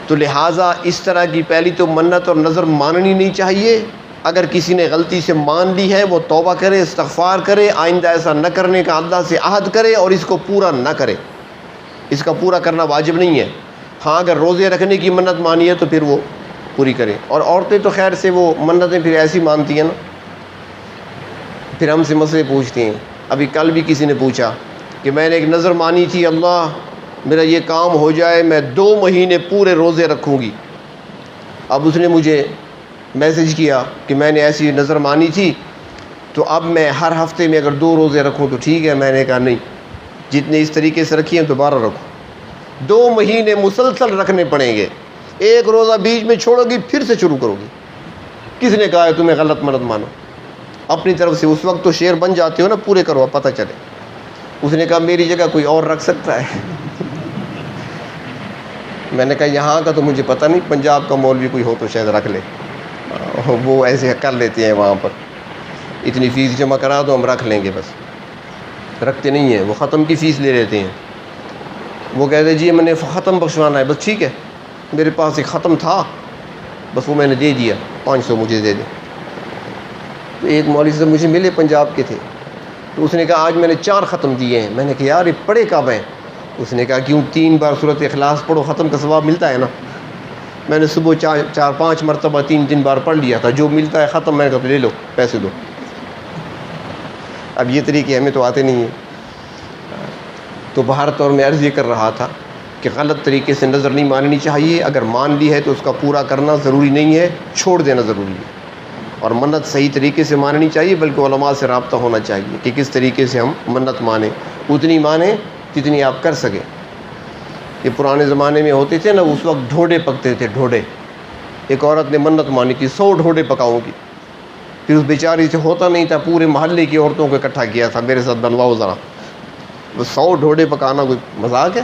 تو لہٰذا اس طرح کی پہلی تو منت اور نظر ماننی نہیں چاہیے۔ اگر کسی نے غلطی سے مان لی ہے وہ توبہ کرے، استغفار کرے، آئندہ ایسا نہ کرنے کا اللہ سے عہد کرے اور اس کو پورا نہ کرے، اس کا پورا کرنا واجب نہیں ہے۔ ہاں اگر روزے رکھنے کی منت مانی ہے تو پھر وہ پوری کرے۔ اور عورتیں تو خیر سے وہ منتیں پھر ایسی مانتی ہیں نا، پھر ہم سے مسئلے پوچھتی ہیں۔ ابھی کل بھی کسی نے پوچھا کہ میں نے ایک نظر مانی تھی، اللہ میرا یہ کام ہو جائے میں 2 مہینے پورے روزے رکھوں گی۔ اب اس نے مجھے میسج کیا کہ میں نے ایسی نظر مانی تھی تو اب میں ہر ہفتے میں اگر 2 روزے رکھوں تو ٹھیک ہے۔ میں نے کہا نہیں، جتنے اس طریقے سے رکھی ہیں دوبارہ رکھو، 2 مہینے مسلسل رکھنے پڑیں گے۔ ایک روزہ بیچ میں چھوڑو گی پھر سے شروع کرو گی۔ کس نے کہا ہے تمہیں غلط منت مانو؟ اپنی طرف سے اس وقت تو شعر بن جاتے ہو نا، پورے کرو پتہ چلے۔ اس نے کہا میری جگہ کوئی اور رکھ سکتا ہے؟ میں نے کہا یہاں کا تو مجھے پتہ نہیں، پنجاب کا مولوی کوئی ہو تو شاید رکھ لے، وہ ایسے کر لیتے ہیں وہاں پر، اتنی فیس جمع کرا دو ہم رکھ لیں گے، بس رکھتے نہیں ہیں، وہ ختم کی فیس لے لیتے ہیں۔ وہ کہتے جی میں نے ختم بخشوانا ہے، بس ٹھیک ہے میرے پاس ایک ختم تھا بس وہ میں نے دے دیا، 500 مجھے دے دیں۔ تو ایک مولوی سے مجھے ملے پنجاب کے تھے، تو اس نے کہا آج میں نے 4 ختم دیے ہیں۔ میں نے کہا یار یہ پڑھے کب ہیں؟ اس نے کہا کیوں 3 بار سورۃ اخلاص پڑھو، ختم کا ثواب ملتا ہے نا۔ میں نے صبح 4-5 مرتبہ 3 بار پڑھ لیا تھا، جو ملتا ہے ختم، میں نے کہا لے لو پیسے دو۔ اب یہ طریقے ہمیں تو آتے نہیں ہیں۔ تو بہر طور میں عرض یہ کر رہا تھا کہ غلط طریقے سے نظر نہیں ماننی چاہیے، اگر مان لی ہے تو اس کا پورا کرنا ضروری نہیں ہے، چھوڑ دینا ضروری ہے۔ اور منت صحیح طریقے سے ماننی چاہیے، بلکہ علماء سے رابطہ ہونا چاہیے کہ کس طریقے سے ہم منت مانیں، اتنی مانیں جتنی آپ کر سکیں۔ یہ پرانے زمانے میں ہوتے تھے نا، اس وقت ڈھوڈے پکتے تھے، ڈھوڈے۔ ایک عورت نے منت مانی تھی 100 ڈھوڈے پکاؤں گی، پھر اس بیچاری سے ہوتا نہیں تھا، پورے محلے کی عورتوں کو اکٹھا کیا تھا میرے ساتھ بنواؤ ذرا۔ وہ 100 ڈھوڈے پکانا کوئی مذاق ہے؟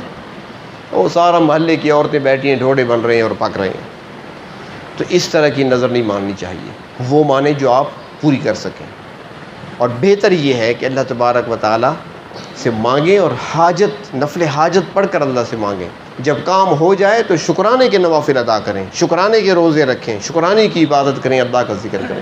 وہ سارا محلے کی عورتیں بیٹھی ہیں، ڈھوڈے بن رہے ہیں اور پک رہے ہیں۔ تو اس طرح کی نظر نہیں ماننی چاہیے، وہ مانیں جو آپ پوری کر سکیں۔ اور بہتر یہ ہے کہ اللہ تبارک و تعالیٰ سے مانگیں اور حاجت، نفل حاجت پڑھ کر اللہ سے مانگیں۔ جب کام ہو جائے تو شکرانے کے نوافل ادا کریں، شکرانے کے روزے رکھیں، شکرانے کی عبادت کریں، اللہ کا ذکر کریں۔